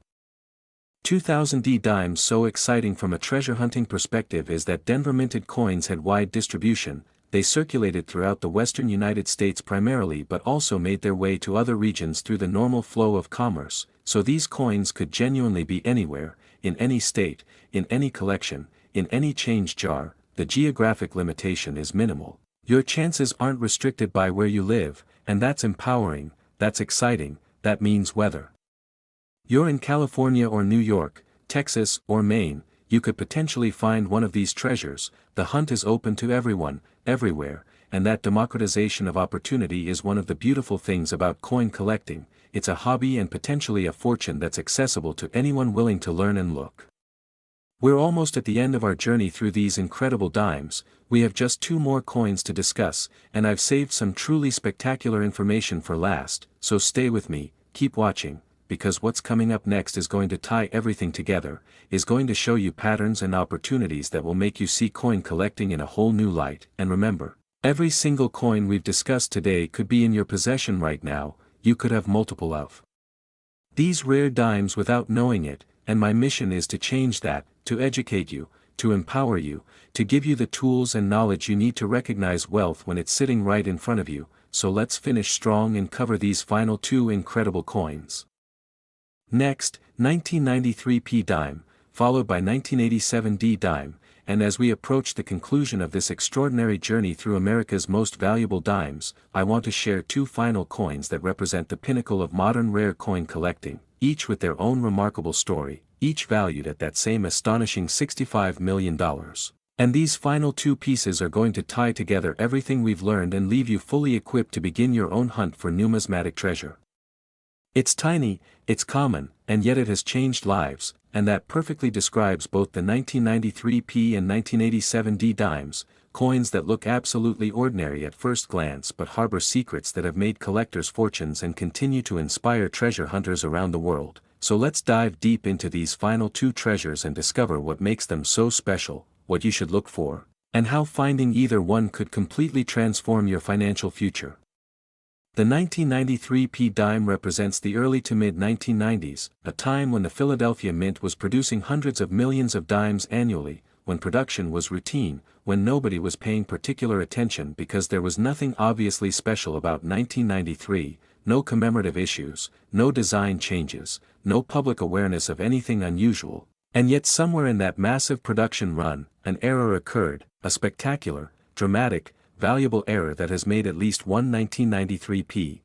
2000D dimes so exciting from a treasure hunting perspective is that Denver minted coins had wide distribution. They circulated throughout the western United States primarily but also made their way to other regions through the normal flow of commerce, so these coins could genuinely be anywhere, in any state, in any collection, in any change jar. The geographic limitation is minimal. Your chances aren't restricted by where you live, and that's empowering, that's exciting. That means whether you're in California or New York, Texas or Maine, you could potentially find one of these treasures. The hunt is open to everyone, everywhere, and that democratization of opportunity is one of the beautiful things about coin collecting. It's a hobby and potentially a fortune that's accessible to anyone willing to learn and look. We're almost at the end of our journey through these incredible dimes. We have just 2 more coins to discuss, and I've saved some truly spectacular information for last, so stay with me, keep watching, because what's coming up next is going to tie everything together, is going to show you patterns and opportunities that will make you see coin collecting in a whole new light. And remember, every single coin we've discussed today could be in your possession right now. You could have multiple of these rare dimes without knowing it, and my mission is to change that, to educate you, to empower you, to give you the tools and knowledge you need to recognize wealth when it's sitting right in front of you. So let's finish strong and cover these final 2 incredible coins. Next, 1993 dime, followed by 1987 dime, and as we approach the conclusion of this extraordinary journey through America's most valuable dimes, I want to share 2 final coins that represent the pinnacle of modern rare coin collecting, each with their own remarkable story, each valued at that same astonishing $65 million. And these final 2 pieces are going to tie together everything we've learned and leave you fully equipped to begin your own hunt for numismatic treasure. It's tiny, it's common, and yet it has changed lives, and that perfectly describes both the 1993 and 1987 dimes, coins that look absolutely ordinary at first glance but harbor secrets that have made collectors fortunes and continue to inspire treasure hunters around the world. So let's dive deep into these final 2 treasures and discover what makes them so special, what you should look for, and how finding either one could completely transform your financial future. The 1993 dime represents the early to mid-1990s, a time when the Philadelphia Mint was producing hundreds of millions of dimes annually, when production was routine, when nobody was paying particular attention because there was nothing obviously special about 1993, no commemorative issues, no design changes, no public awareness of anything unusual, and yet somewhere in that massive production run, an error occurred, a spectacular, dramatic, valuable error that has made at least one 1993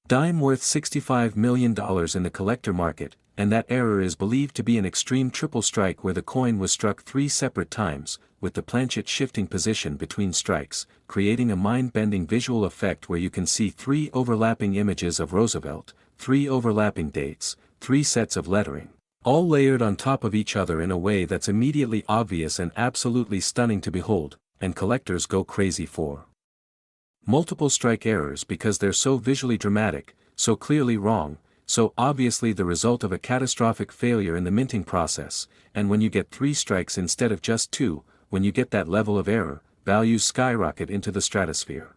dime worth $65 million in the collector market, and that error is believed to be an extreme triple strike where the coin was struck 3 separate times, with the planchet shifting position between strikes, creating a mind-bending visual effect where you can see 3 overlapping images of Roosevelt, 3 overlapping dates, 3 sets of lettering, all layered on top of each other in a way that's immediately obvious and absolutely stunning to behold, and collectors go crazy for multiple strike errors because they're so visually dramatic, so clearly wrong, so obviously the result of a catastrophic failure in the minting process. And when you get 3 strikes instead of just 2, when you get that level of error, values skyrocket into the stratosphere.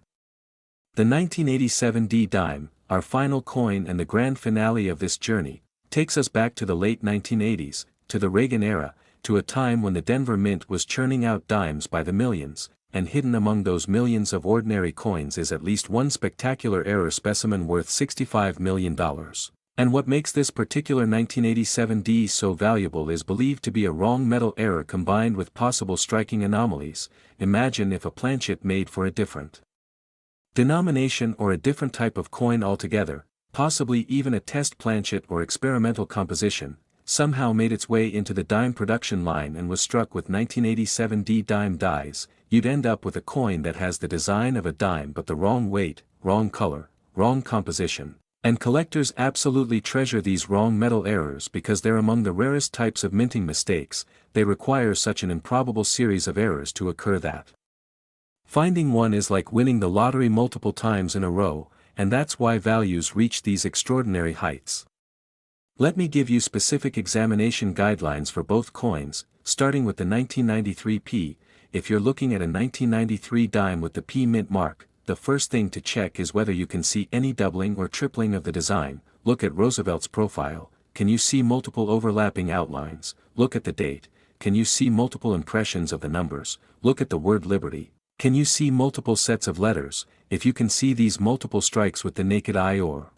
The 1987 dime, our final coin and the grand finale of this journey, takes us back to the late 1980s, to the Reagan era, to a time when the Denver Mint was churning out dimes by the millions, and hidden among those millions of ordinary coins is at least one spectacular error specimen worth $65 million. And what makes this particular 1987 so valuable is believed to be a wrong metal error combined with possible striking anomalies. Imagine if a planchet made for a different denomination or a different type of coin altogether, possibly even a test planchet or experimental composition. somehow made its way into the dime production line and was struck with 1987 D dime dies, you'd end up with a coin that has the design of a dime but the wrong weight, wrong color, wrong composition. And collectors absolutely treasure these wrong metal errors because they're among the rarest types of minting mistakes. They require such an improbable series of errors to occur that finding one is like winning the lottery multiple times in a row, and that's why values reach these extraordinary heights. Let me give you specific examination guidelines for both coins, starting with the 1993 P. If you're looking at a 1993 dime with the P mint mark, the first thing to check is whether you can see any doubling or tripling of the design. Look at Roosevelt's profile. Can you see multiple overlapping outlines? Look at the date. Can you see multiple impressions of the numbers? Look at the word Liberty. Can you see multiple sets of letters? If you can see these multiple strikes with the naked eye or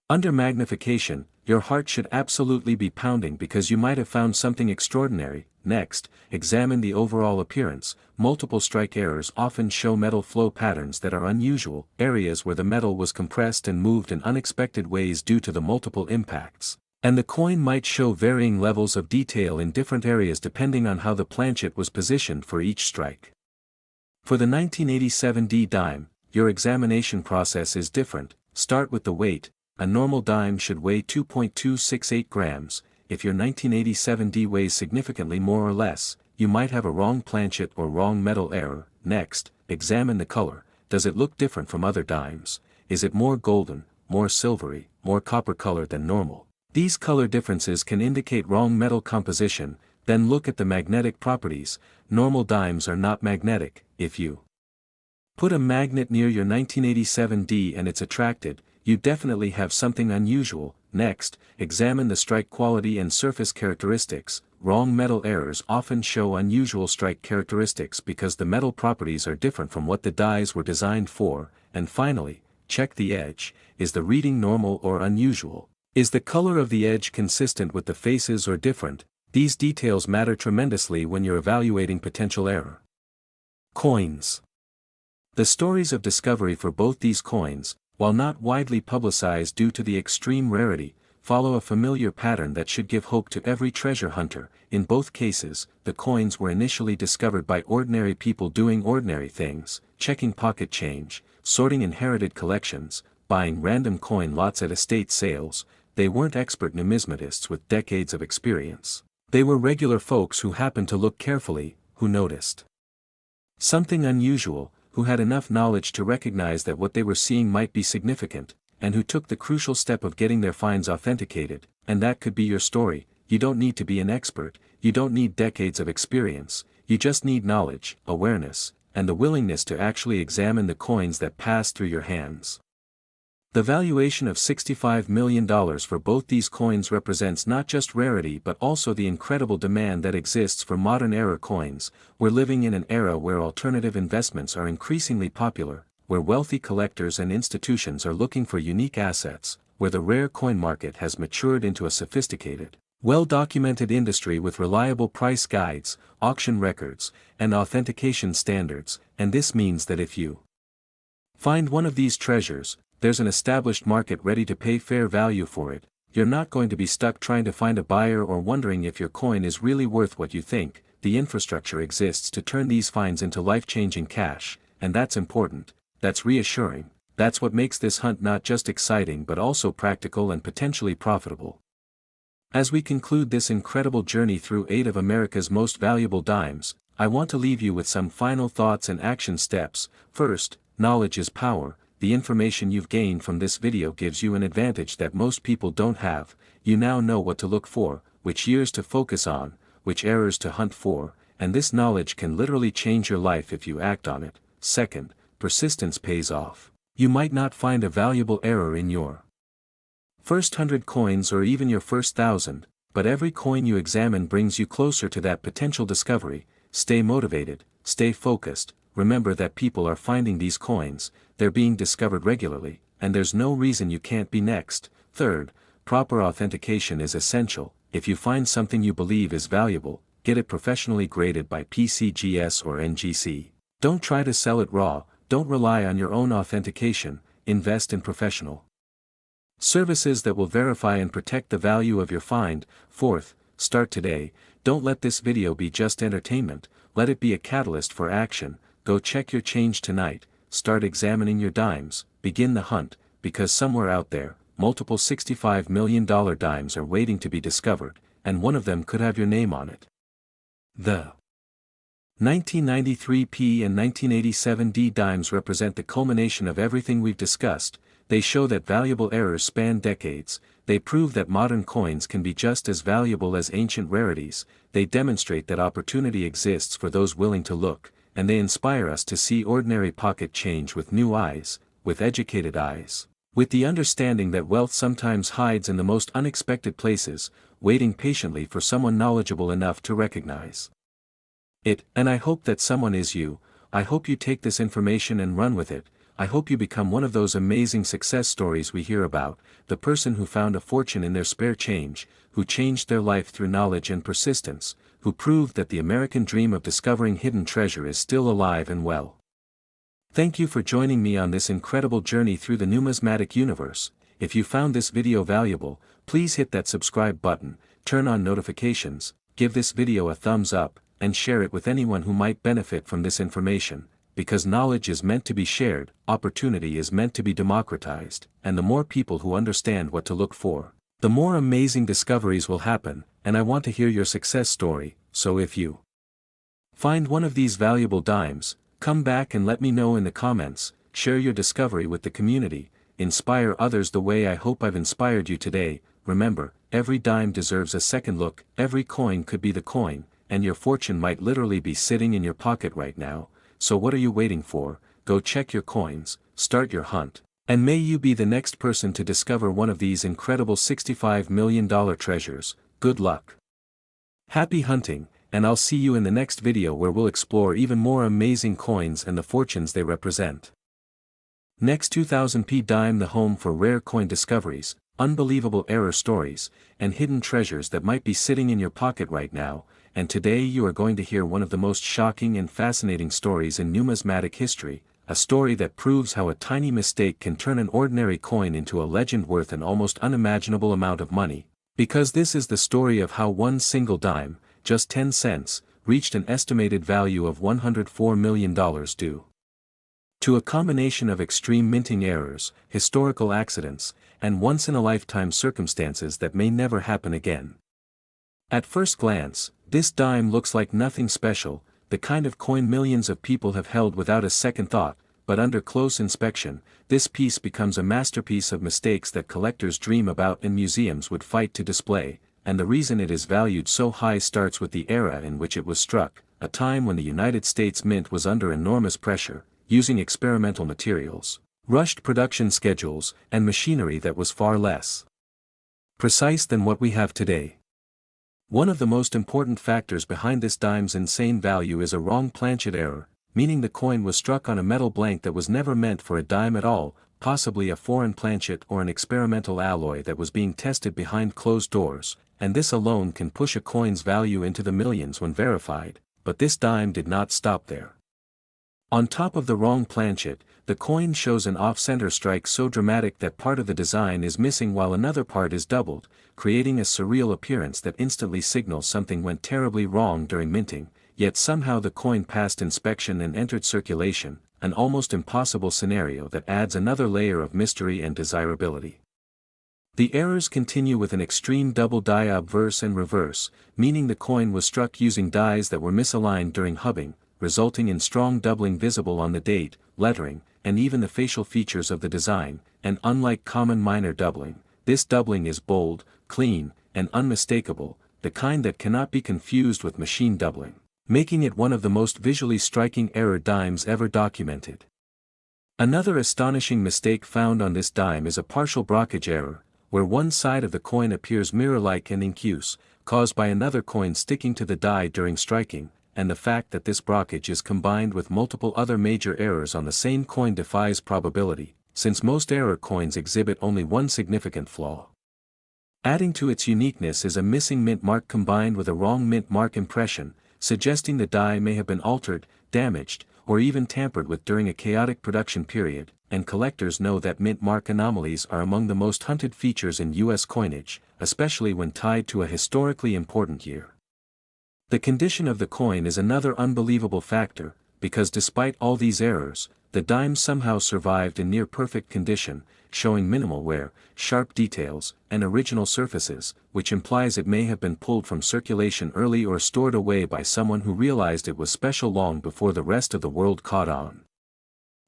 under magnification, your heart should absolutely be pounding because you might have found something extraordinary. Next, examine the overall appearance. Multiple strike errors often show metal flow patterns that are unusual, areas where the metal was compressed and moved in unexpected ways due to the multiple impacts. And the coin might show varying levels of detail in different areas depending on how the planchet was positioned for each strike. For the 1987 D dime, your examination process is different. Start with the weight. A normal dime should weigh 2.268 grams. If your 1987 D weighs significantly more or less, you might have a wrong planchet or wrong metal error. Next, examine the color. Does it look different from other dimes? Is it more golden, more silvery, more copper color than normal? These color differences can indicate wrong metal composition. Then look at the magnetic properties. Normal dimes are not magnetic. If you put a magnet near your 1987 D and it's attracted, you definitely have something unusual. Next, examine the strike quality and surface characteristics. Wrong metal errors often show unusual strike characteristics because the metal properties are different from what the dies were designed for. And finally, check the edge. Is the reading normal or unusual? Is the color of the edge consistent with the faces or different? These details matter tremendously when you're evaluating potential error. Coins. The stories of discovery for both these coins, while not widely publicized due to the extreme rarity, follow a familiar pattern that should give hope to every treasure hunter. In both cases, the coins were initially discovered by ordinary people doing ordinary things, checking pocket change, sorting inherited collections, buying random coin lots at estate sales. They weren't expert numismatists with decades of experience. They were regular folks who happened to look carefully, who noticed something unusual, who had enough knowledge to recognize that what they were seeing might be significant, and who took the crucial step of getting their finds authenticated. And that could be your story. You don't need to be an expert, you don't need decades of experience, you just need knowledge, awareness, and the willingness to actually examine the coins that pass through your hands. The valuation of $65 million for both these coins represents not just rarity but also the incredible demand that exists for modern era coins. We're living in an era where alternative investments are increasingly popular, where wealthy collectors and institutions are looking for unique assets, where the rare coin market has matured into a sophisticated, well-documented industry with reliable price guides, auction records, and authentication standards. And this means that if you find one of these treasures, there's an established market ready to pay fair value for it. You're not going to be stuck trying to find a buyer or wondering if your coin is really worth what you think. The infrastructure exists to turn these finds into life-changing cash, and that's important, that's reassuring, that's what makes this hunt not just exciting but also practical and potentially profitable. As we conclude this incredible journey through 8 of America's most valuable dimes, I want to leave you with some final thoughts and action steps. First, knowledge is power. The information you've gained from this video gives you an advantage that most people don't have. You now know what to look for, which years to focus on, which errors to hunt for, and this knowledge can literally change your life if you act on it. Second, persistence pays off. You might not find a valuable error in your first 100 coins or even your first 1,000, but every coin you examine brings you closer to that potential discovery. Stay motivated, stay focused. Remember that people are finding these coins, they're being discovered regularly, and there's no reason you can't be next. Third, proper authentication is essential. If you find something you believe is valuable, get it professionally graded by PCGS or NGC. Don't try to sell it raw, don't rely on your own authentication, invest in professional Services that will verify and protect the value of your find. Fourth, start today. Don't let this video be just entertainment, let it be a catalyst for action. Go check your change tonight, start examining your dimes, begin the hunt, because somewhere out there, multiple $65 million dimes are waiting to be discovered, and one of them could have your name on it. The 1993P and 1987D dimes represent the culmination of everything we've discussed. They show that valuable errors span decades, they prove that modern coins can be just as valuable as ancient rarities, they demonstrate that opportunity exists for those willing to look, and they inspire us to see ordinary pocket change with new eyes, with educated eyes, with the understanding that wealth sometimes hides in the most unexpected places, waiting patiently for someone knowledgeable enough to recognize it. And I hope that someone is you. I hope you take this information and run with it. I hope you become one of those amazing success stories we hear about, the person who found a fortune in their spare change, who changed their life through knowledge and persistence, who proved that the American dream of discovering hidden treasure is still alive and well. Thank you for joining me on this incredible journey through the numismatic universe. If you found this video valuable, please hit that subscribe button, turn on notifications, give this video a thumbs up, and share it with anyone who might benefit from this information. Because knowledge is meant to be shared, opportunity is meant to be democratized, and the more people who understand what to look for, the more amazing discoveries will happen, and I want to hear your success story. So if you find one of these valuable dimes, come back and let me know in the comments, share your discovery with the community, inspire others the way I hope I've inspired you today. Remember, every dime deserves a second look, every coin could be the coin, and your fortune might literally be sitting in your pocket right now. So what are you waiting for? Go check your coins, start your hunt, and may you be the next person to discover one of these incredible $65 million treasures. Good luck. Happy hunting, and I'll see you in the next video where we'll explore even more amazing coins and the fortunes they represent. Next, 2000p dime, the home for rare coin discoveries, unbelievable error stories, and hidden treasures that might be sitting in your pocket right now. And today you are going to hear one of the most shocking and fascinating stories in numismatic history, a story that proves how a tiny mistake can turn an ordinary coin into a legend worth an almost unimaginable amount of money. Because this is the story of how one single dime, just 10 cents, reached an estimated value of $104 million due to a combination of extreme minting errors, historical accidents, and once-in-a-lifetime circumstances that may never happen again. At first glance, this dime looks like nothing special, the kind of coin millions of people have held without a second thought, but under close inspection, this piece becomes a masterpiece of mistakes that collectors dream about and museums would fight to display, and the reason it is valued so high starts with the era in which it was struck, a time when the United States Mint was under enormous pressure, using experimental materials, rushed production schedules, and machinery that was far less precise than what we have today. One of the most important factors behind this dime's insane value is a wrong planchet error, meaning the coin was struck on a metal blank that was never meant for a dime at all, possibly a foreign planchet or an experimental alloy that was being tested behind closed doors, and this alone can push a coin's value into the millions when verified, but this dime did not stop there. On top of the wrong planchet, the coin shows an off-center strike so dramatic that part of the design is missing while another part is doubled, creating a surreal appearance that instantly signals something went terribly wrong during minting, yet somehow the coin passed inspection and entered circulation, an almost impossible scenario that adds another layer of mystery and desirability. The errors continue with an extreme double die obverse and reverse, meaning the coin was struck using dies that were misaligned during hubbing, resulting in strong doubling visible on the date, lettering, and even the facial features of the design, and unlike common minor doubling, this doubling is bold, clean, and unmistakable, the kind that cannot be confused with machine doubling, making it one of the most visually striking error dimes ever documented. Another astonishing mistake found on this dime is a partial brockage error, where one side of the coin appears mirror-like and incuse, caused by another coin sticking to the die during striking, and the fact that this brockage is combined with multiple other major errors on the same coin defies probability, since most error coins exhibit only one significant flaw. Adding to its uniqueness is a missing mint mark combined with a wrong mint mark impression, suggesting the die may have been altered, damaged, or even tampered with during a chaotic production period, and collectors know that mint mark anomalies are among the most hunted features in U.S. coinage, especially when tied to a historically important year. The condition of the coin is another unbelievable factor, because despite all these errors, the dime somehow survived in near-perfect condition, showing minimal wear, sharp details, and original surfaces, which implies it may have been pulled from circulation early or stored away by someone who realized it was special long before the rest of the world caught on.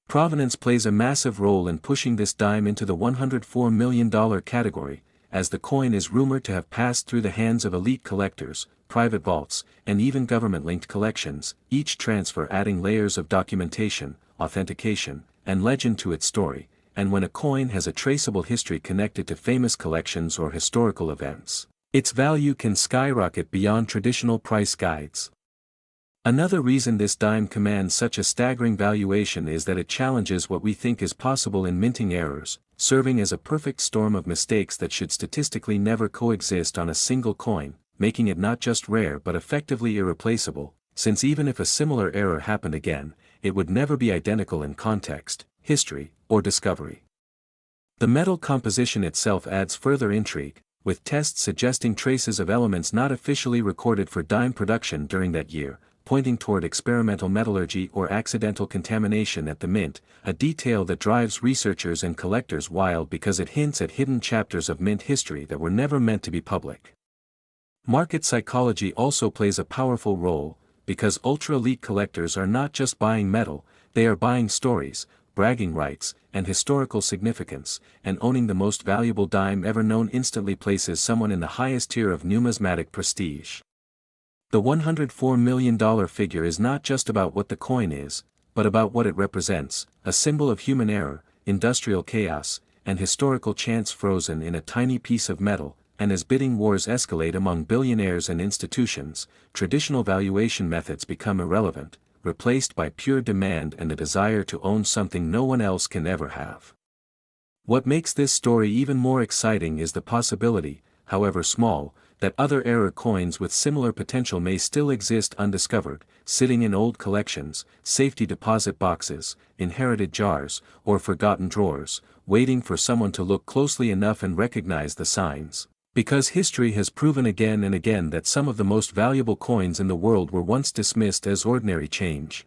Provenance plays a massive role in pushing this dime into the $104 million category, as the coin is rumored to have passed through the hands of elite collectors, private vaults, and even government-linked collections, each transfer adding layers of documentation, authentication, and legend to its story, and when a coin has a traceable history connected to famous collections or historical events, its value can skyrocket beyond traditional price guides. Another reason this dime commands such a staggering valuation is that it challenges what we think is possible in minting errors, serving as a perfect storm of mistakes that should statistically never coexist on a single coin, making it not just rare but effectively irreplaceable, since even if a similar error happened again, it would never be identical in context, history, or discovery. The metal composition itself adds further intrigue, with tests suggesting traces of elements not officially recorded for dime production during that year, pointing toward experimental metallurgy or accidental contamination at the mint, a detail that drives researchers and collectors wild because it hints at hidden chapters of mint history that were never meant to be public. Market psychology also plays a powerful role, because ultra-elite collectors are not just buying metal, they are buying stories, bragging rights, and historical significance, and owning the most valuable dime ever known instantly places someone in the highest tier of numismatic prestige. The $104 million figure is not just about what the coin is, but about what it represents, a symbol of human error, industrial chaos, and historical chance frozen in a tiny piece of metal, and as bidding wars escalate among billionaires and institutions, traditional valuation methods become irrelevant, replaced by pure demand and a desire to own something no one else can ever have. What makes this story even more exciting is the possibility, however small, that other error coins with similar potential may still exist undiscovered, sitting in old collections, safety deposit boxes, inherited jars, or forgotten drawers, waiting for someone to look closely enough and recognize the signs. Because history has proven again and again that some of the most valuable coins in the world were once dismissed as ordinary change.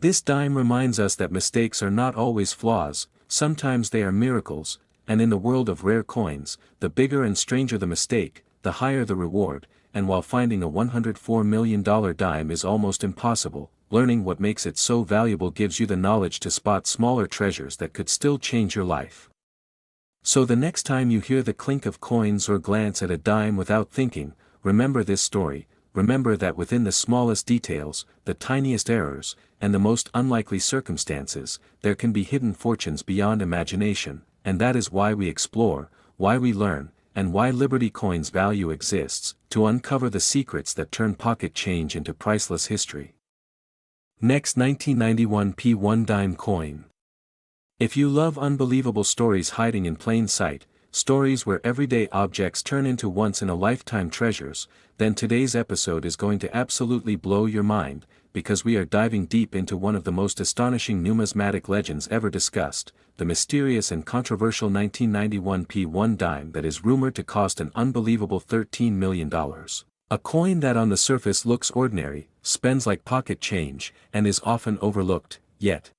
This dime reminds us that mistakes are not always flaws, sometimes they are miracles, and in the world of rare coins, the bigger and stranger the mistake, the higher the reward, and while finding a $104 million dime is almost impossible, learning what makes it so valuable gives you the knowledge to spot smaller treasures that could still change your life. So the next time you hear the clink of coins or glance at a dime without thinking, remember this story, remember that within the smallest details, the tiniest errors, and the most unlikely circumstances, there can be hidden fortunes beyond imagination, and that is why we explore, why we learn, and why Liberty Coin's value exists, to uncover the secrets that turn pocket change into priceless history. Next, 1991 P1 dime coin. If you love unbelievable stories hiding in plain sight, stories where everyday objects turn into once-in-a-lifetime treasures, then today's episode is going to absolutely blow your mind, because we are diving deep into one of the most astonishing numismatic legends ever discussed, the mysterious and controversial 1991 P1 dime that is rumored to cost an unbelievable $13 million. A coin that on the surface looks ordinary, spends like pocket change, and is often overlooked, yet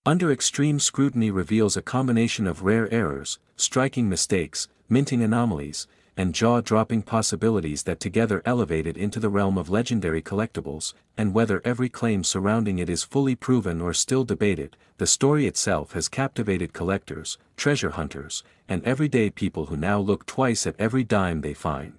under extreme scrutiny reveals a combination of rare errors, striking mistakes, minting anomalies, and jaw-dropping possibilities that together elevate it into the realm of legendary collectibles, and whether every claim surrounding it is fully proven or still debated, the story itself has captivated collectors, treasure hunters, and everyday people who now look twice at every dime they find.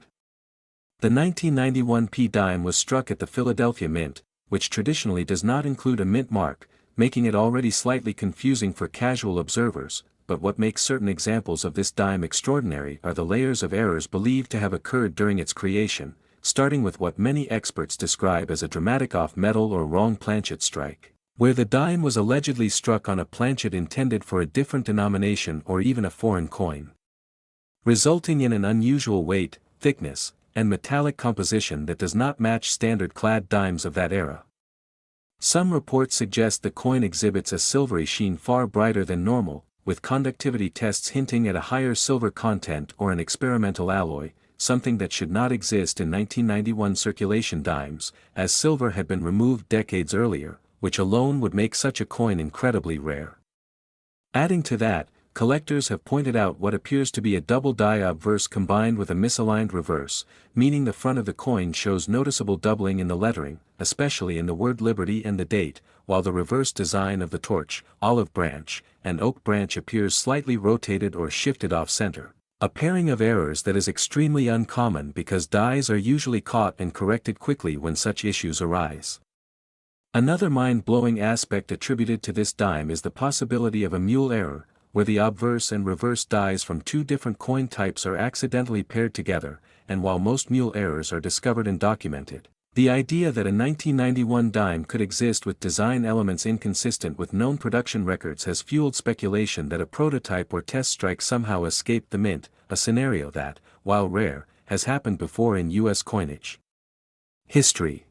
The 1991 P dime was struck at the Philadelphia Mint, which traditionally does not include a mint mark, making it already slightly confusing for casual observers, but what makes certain examples of this dime extraordinary are the layers of errors believed to have occurred during its creation, starting with what many experts describe as a dramatic off-metal or wrong planchet strike, where the dime was allegedly struck on a planchet intended for a different denomination or even a foreign coin, resulting in an unusual weight, thickness, and metallic composition that does not match standard clad dimes of that era. Some reports suggest the coin exhibits a silvery sheen far brighter than normal, with conductivity tests hinting at a higher silver content or an experimental alloy, something that should not exist in 1991 circulation dimes, as silver had been removed decades earlier, which alone would make such a coin incredibly rare. Adding to that, collectors have pointed out what appears to be a double die obverse combined with a misaligned reverse, meaning the front of the coin shows noticeable doubling in the lettering, especially in the word Liberty and the date, while the reverse design of the torch, olive branch, and oak branch appears slightly rotated or shifted off-center. A pairing of errors that is extremely uncommon because dies are usually caught and corrected quickly when such issues arise. Another mind-blowing aspect attributed to this dime is the possibility of a mule error, where the obverse and reverse dies from two different coin types are accidentally paired together, and while most mule errors are discovered and documented, the idea that a 1991 dime could exist with design elements inconsistent with known production records has fueled speculation that a prototype or test strike somehow escaped the mint, a scenario that, while rare, has happened before in U.S. coinage history.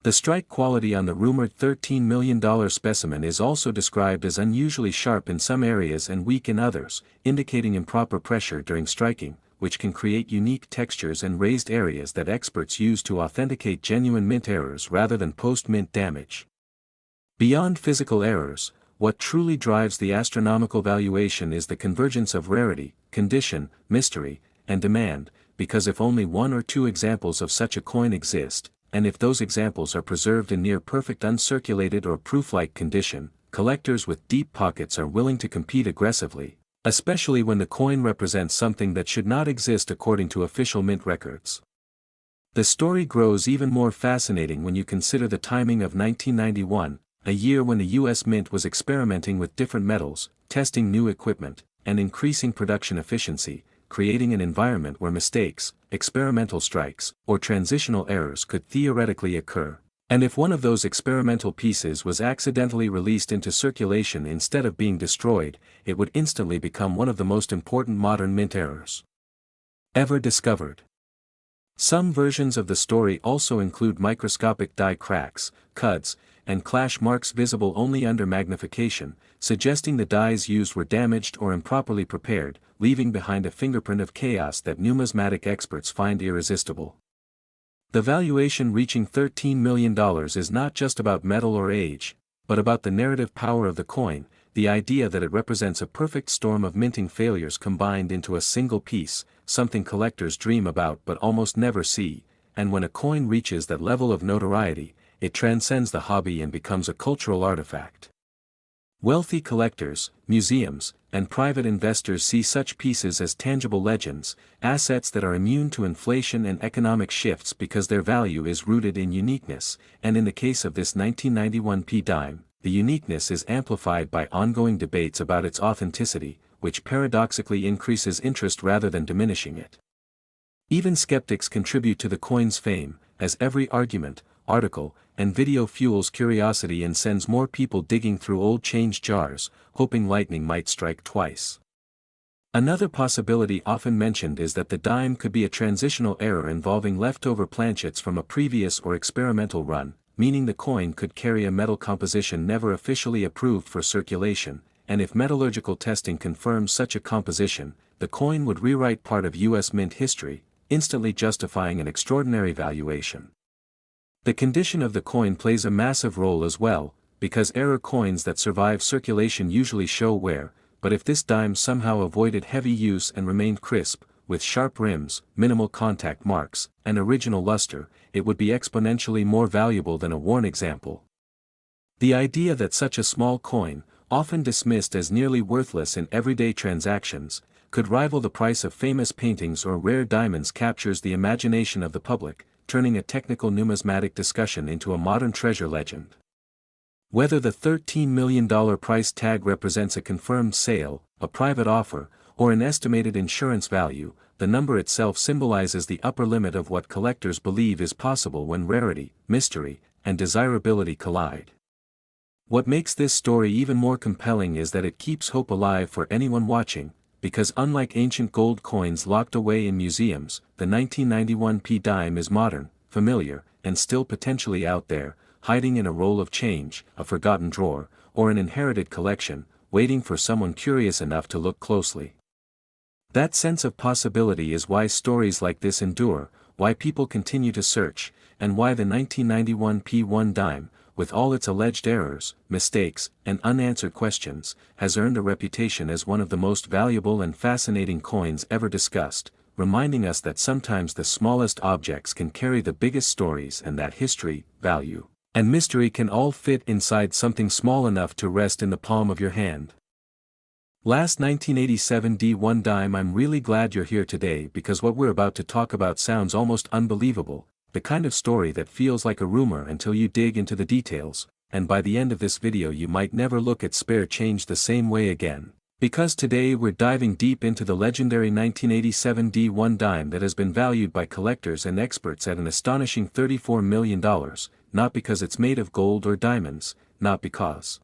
The strike quality on the rumored $13 million specimen is also described as unusually sharp in some areas and weak in others, indicating improper pressure during striking, which can create unique textures and raised areas that experts use to authenticate genuine mint errors rather than post-mint damage. Beyond physical errors, what truly drives the astronomical valuation is the convergence of rarity, condition, mystery, and demand, because if only one or two examples of such a coin exist, and if those examples are preserved in near-perfect uncirculated or proof-like condition, collectors with deep pockets are willing to compete aggressively, especially when the coin represents something that should not exist according to official mint records. The story grows even more fascinating when you consider the timing of 1991, a year when the U.S. Mint was experimenting with different metals, testing new equipment, and increasing production efficiency, creating an environment where mistakes, experimental strikes, or transitional errors could theoretically occur, and if one of those experimental pieces was accidentally released into circulation instead of being destroyed, it would instantly become one of the most important modern mint errors ever discovered. Some versions of the story also include microscopic die cracks, cuts, and clash marks visible only under magnification, suggesting the dies used were damaged or improperly prepared, leaving behind a fingerprint of chaos that numismatic experts find irresistible. The valuation reaching $13 million is not just about metal or age, but about the narrative power of the coin, the idea that it represents a perfect storm of minting failures combined into a single piece, something collectors dream about but almost never see, and when a coin reaches that level of notoriety, it transcends the hobby and becomes a cultural artifact. Wealthy collectors, museums, and private investors see such pieces as tangible legends, assets that are immune to inflation and economic shifts because their value is rooted in uniqueness, and in the case of this 1991 P dime, the uniqueness is amplified by ongoing debates about its authenticity, which paradoxically increases interest rather than diminishing it. Even skeptics contribute to the coin's fame, as every argument, article, and video fuels curiosity and sends more people digging through old change jars, hoping lightning might strike twice. Another possibility often mentioned is that the dime could be a transitional error involving leftover planchets from a previous or experimental run, meaning the coin could carry a metal composition never officially approved for circulation, and if metallurgical testing confirms such a composition, the coin would rewrite part of U.S. mint history, instantly justifying an extraordinary valuation. The condition of the coin plays a massive role as well, because error coins that survive circulation usually show wear, but if this dime somehow avoided heavy use and remained crisp, with sharp rims, minimal contact marks, and original luster, it would be exponentially more valuable than a worn example. The idea that such a small coin, often dismissed as nearly worthless in everyday transactions, could rival the price of famous paintings or rare diamonds captures the imagination of the public, turning a technical numismatic discussion into a modern treasure legend. Whether the $13 million price tag represents a confirmed sale, a private offer, or an estimated insurance value, the number itself symbolizes the upper limit of what collectors believe is possible when rarity, mystery, and desirability collide. What makes this story even more compelling is that it keeps hope alive for anyone watching, because unlike ancient gold coins locked away in museums, the 1991 P dime is modern, familiar, and still potentially out there, hiding in a roll of change, a forgotten drawer, or an inherited collection, waiting for someone curious enough to look closely. That sense of possibility is why stories like this endure, why people continue to search, and why the 1991 P1 dime, with all its alleged errors, mistakes, and unanswered questions, has earned a reputation as one of the most valuable and fascinating coins ever discussed, reminding us that sometimes the smallest objects can carry the biggest stories and that history, value, and mystery can all fit inside something small enough to rest in the palm of your hand. Last 1987 D1 dime. I'm really glad you're here today because what we're about to talk about sounds almost unbelievable, the kind of story that feels like a rumor until you dig into the details, and by the end of this video you might never look at spare change the same way again. Because today we're diving deep into the legendary 1987 D1 dime that has been valued by collectors and experts at an astonishing $34 million, not because it's made of gold or diamonds, not because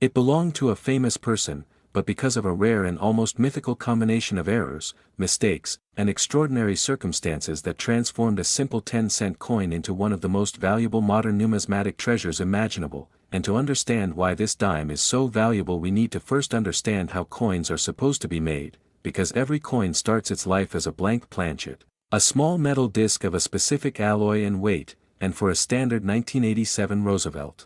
it belonged to a famous person, but because of a rare and almost mythical combination of errors, mistakes, and extraordinary circumstances that transformed a simple 10-cent coin into one of the most valuable modern numismatic treasures imaginable. And to understand why this dime is so valuable we need to first understand how coins are supposed to be made, because every coin starts its life as a blank planchet, a small metal disc of a specific alloy and weight, and for a standard 1987 Roosevelt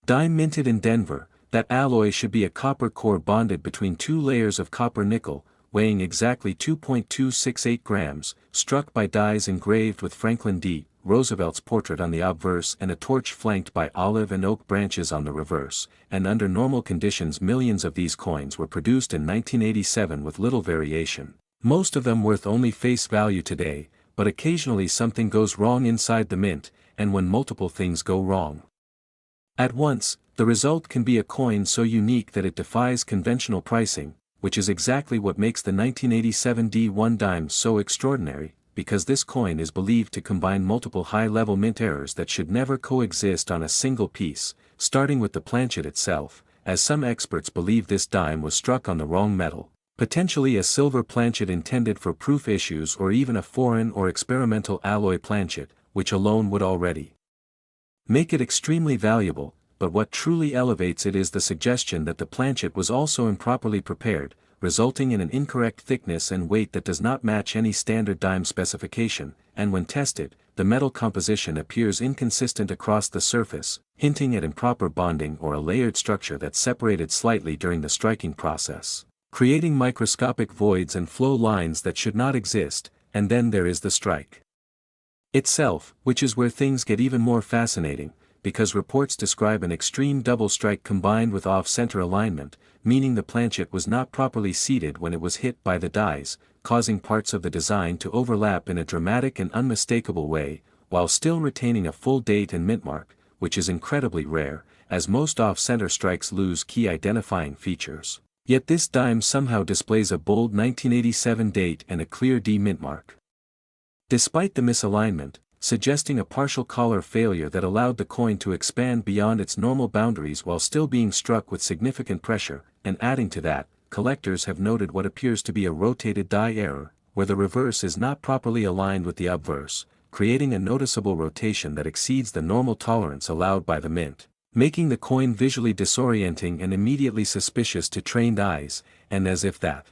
dime minted in Denver, that alloy should be a copper core bonded between two layers of copper nickel, weighing exactly 2.268 grams, struck by dies engraved with Franklin D. Roosevelt's portrait on the obverse and a torch flanked by olive and oak branches on the reverse, and under normal conditions millions of these coins were produced in 1987 with little variation, most of them worth only face value today, but occasionally something goes wrong inside the mint, and when multiple things go wrong at once, the result can be a coin so unique that it defies conventional pricing, which is exactly what makes the 1987 D1 dime so extraordinary, because this coin is believed to combine multiple high-level mint errors that should never coexist on a single piece, starting with the planchet itself, as some experts believe this dime was struck on the wrong metal, potentially a silver planchet intended for proof issues or even a foreign or experimental alloy planchet, which alone would already make it extremely valuable. But what truly elevates it is the suggestion that the planchet was also improperly prepared, resulting in an incorrect thickness and weight that does not match any standard dime specification, and when tested, the metal composition appears inconsistent across the surface, hinting at improper bonding or a layered structure that separated slightly during the striking process, creating microscopic voids and flow lines that should not exist. And then there is the strike itself, which is where things get even more fascinating, because reports describe an extreme double strike combined with off-center alignment, meaning the planchet was not properly seated when it was hit by the dies, causing parts of the design to overlap in a dramatic and unmistakable way, while still retaining a full date and mint mark, which is incredibly rare, as most off-center strikes lose key identifying features. Yet this dime somehow displays a bold 1987 date and a clear D mint mark, despite the misalignment, suggesting a partial collar failure that allowed the coin to expand beyond its normal boundaries while still being struck with significant pressure. And adding to that, collectors have noted what appears to be a rotated die error, where the reverse is not properly aligned with the obverse, creating a noticeable rotation that exceeds the normal tolerance allowed by the mint, making the coin visually disorienting and immediately suspicious to trained eyes. And as if that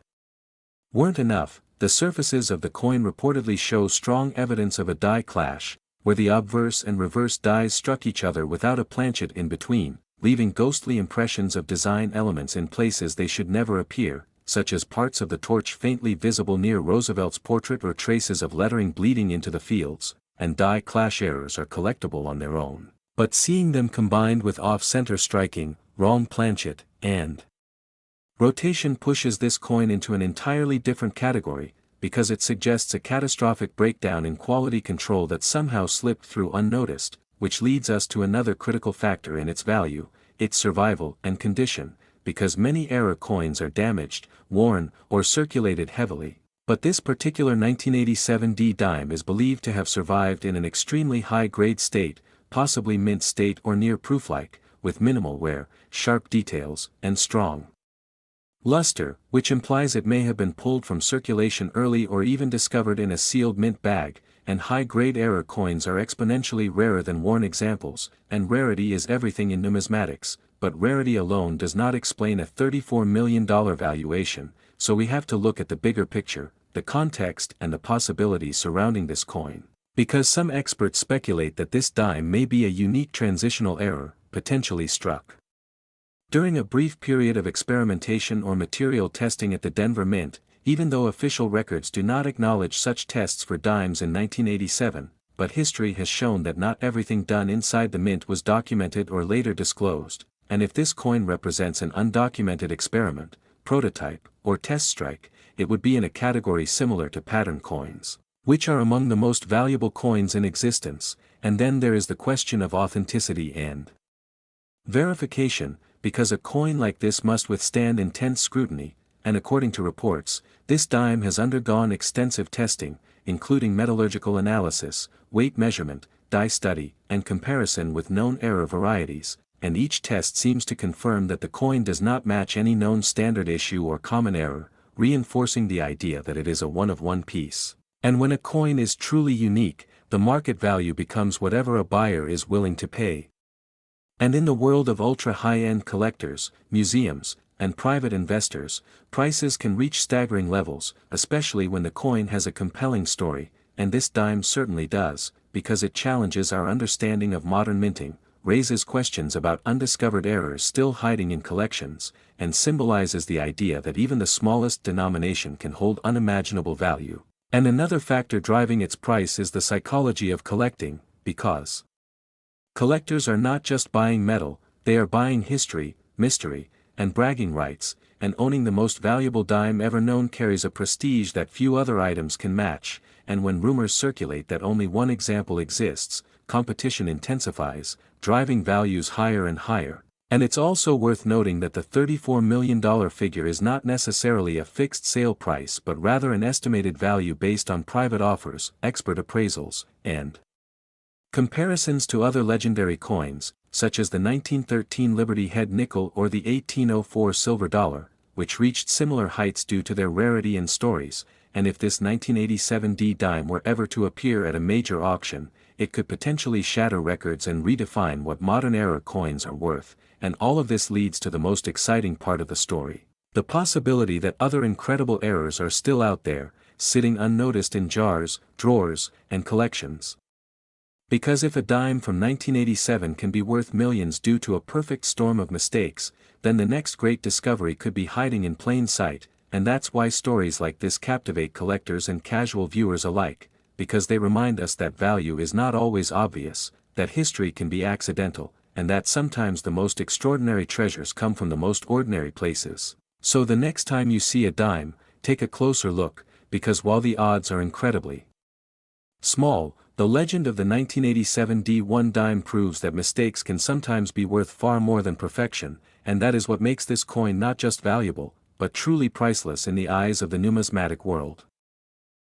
weren't enough, the surfaces of the coin reportedly show strong evidence of a die clash, where the obverse and reverse dies struck each other without a planchet in between, leaving ghostly impressions of design elements in places they should never appear, such as parts of the torch faintly visible near Roosevelt's portrait or traces of lettering bleeding into the fields. And die clash errors are collectible on their own, but seeing them combined with off-center striking, wrong planchet, and rotation pushes this coin into an entirely different category, because it suggests a catastrophic breakdown in quality control that somehow slipped through unnoticed, which leads us to another critical factor in its value, its survival and condition, because many error coins are damaged, worn, or circulated heavily. But this particular 1987 D dime is believed to have survived in an extremely high-grade state, possibly mint state or near proof-like, with minimal wear, sharp details, and strong luster, which implies it may have been pulled from circulation early or even discovered in a sealed mint bag. and high-grade error coins are exponentially rarer than worn examples, and rarity is everything in numismatics, but rarity alone does not explain a $34 million valuation, so we have to look at the bigger picture, the context and the possibilities surrounding this coin. Because some experts speculate that this dime may be a unique transitional error, potentially struck during a brief period of experimentation or material testing at the Denver Mint, even though official records do not acknowledge such tests for dimes in 1987, but history has shown that not everything done inside the mint was documented or later disclosed, and if this coin represents an undocumented experiment, prototype, or test strike, it would be in a category similar to pattern coins, which are among the most valuable coins in existence, and then there is the question of authenticity and verification, because a coin like this must withstand intense scrutiny, and according to reports, this dime has undergone extensive testing, including metallurgical analysis, weight measurement, die study, and comparison with known error varieties, and each test seems to confirm that the coin does not match any known standard issue or common error, reinforcing the idea that it is a one-of-one piece. And when a coin is truly unique, the market value becomes whatever a buyer is willing to pay. And in the world of ultra-high-end collectors, museums, and private investors, prices can reach staggering levels, especially when the coin has a compelling story, and this dime certainly does, because it challenges our understanding of modern minting, raises questions about undiscovered errors still hiding in collections, and symbolizes the idea that even the smallest denomination can hold unimaginable value. And another factor driving its price is the psychology of collecting, because collectors are not just buying metal, they are buying history, mystery, and bragging rights, and owning the most valuable dime ever known carries a prestige that few other items can match, and when rumors circulate that only one example exists, competition intensifies, driving values higher and higher. And it's also worth noting that the $34 million figure is not necessarily a fixed sale price but rather an estimated value based on private offers, expert appraisals, and comparisons to other legendary coins, such as the 1913 Liberty Head nickel or the 1804 silver dollar, which reached similar heights due to their rarity and stories, and if this 1987 D dime were ever to appear at a major auction, it could potentially shatter records and redefine what modern era coins are worth, and all of this leads to the most exciting part of the story. The possibility that other incredible errors are still out there, sitting unnoticed in jars, drawers, and collections. Because if a dime from 1987 can be worth millions due to a perfect storm of mistakes, then the next great discovery could be hiding in plain sight, and that's why stories like this captivate collectors and casual viewers alike, because they remind us that value is not always obvious, that history can be accidental, and that sometimes the most extraordinary treasures come from the most ordinary places. So the next time you see a dime, take a closer look, because while the odds are incredibly small, the legend of the 1987 D1 dime proves that mistakes can sometimes be worth far more than perfection, and that is what makes this coin not just valuable, but truly priceless in the eyes of the numismatic world.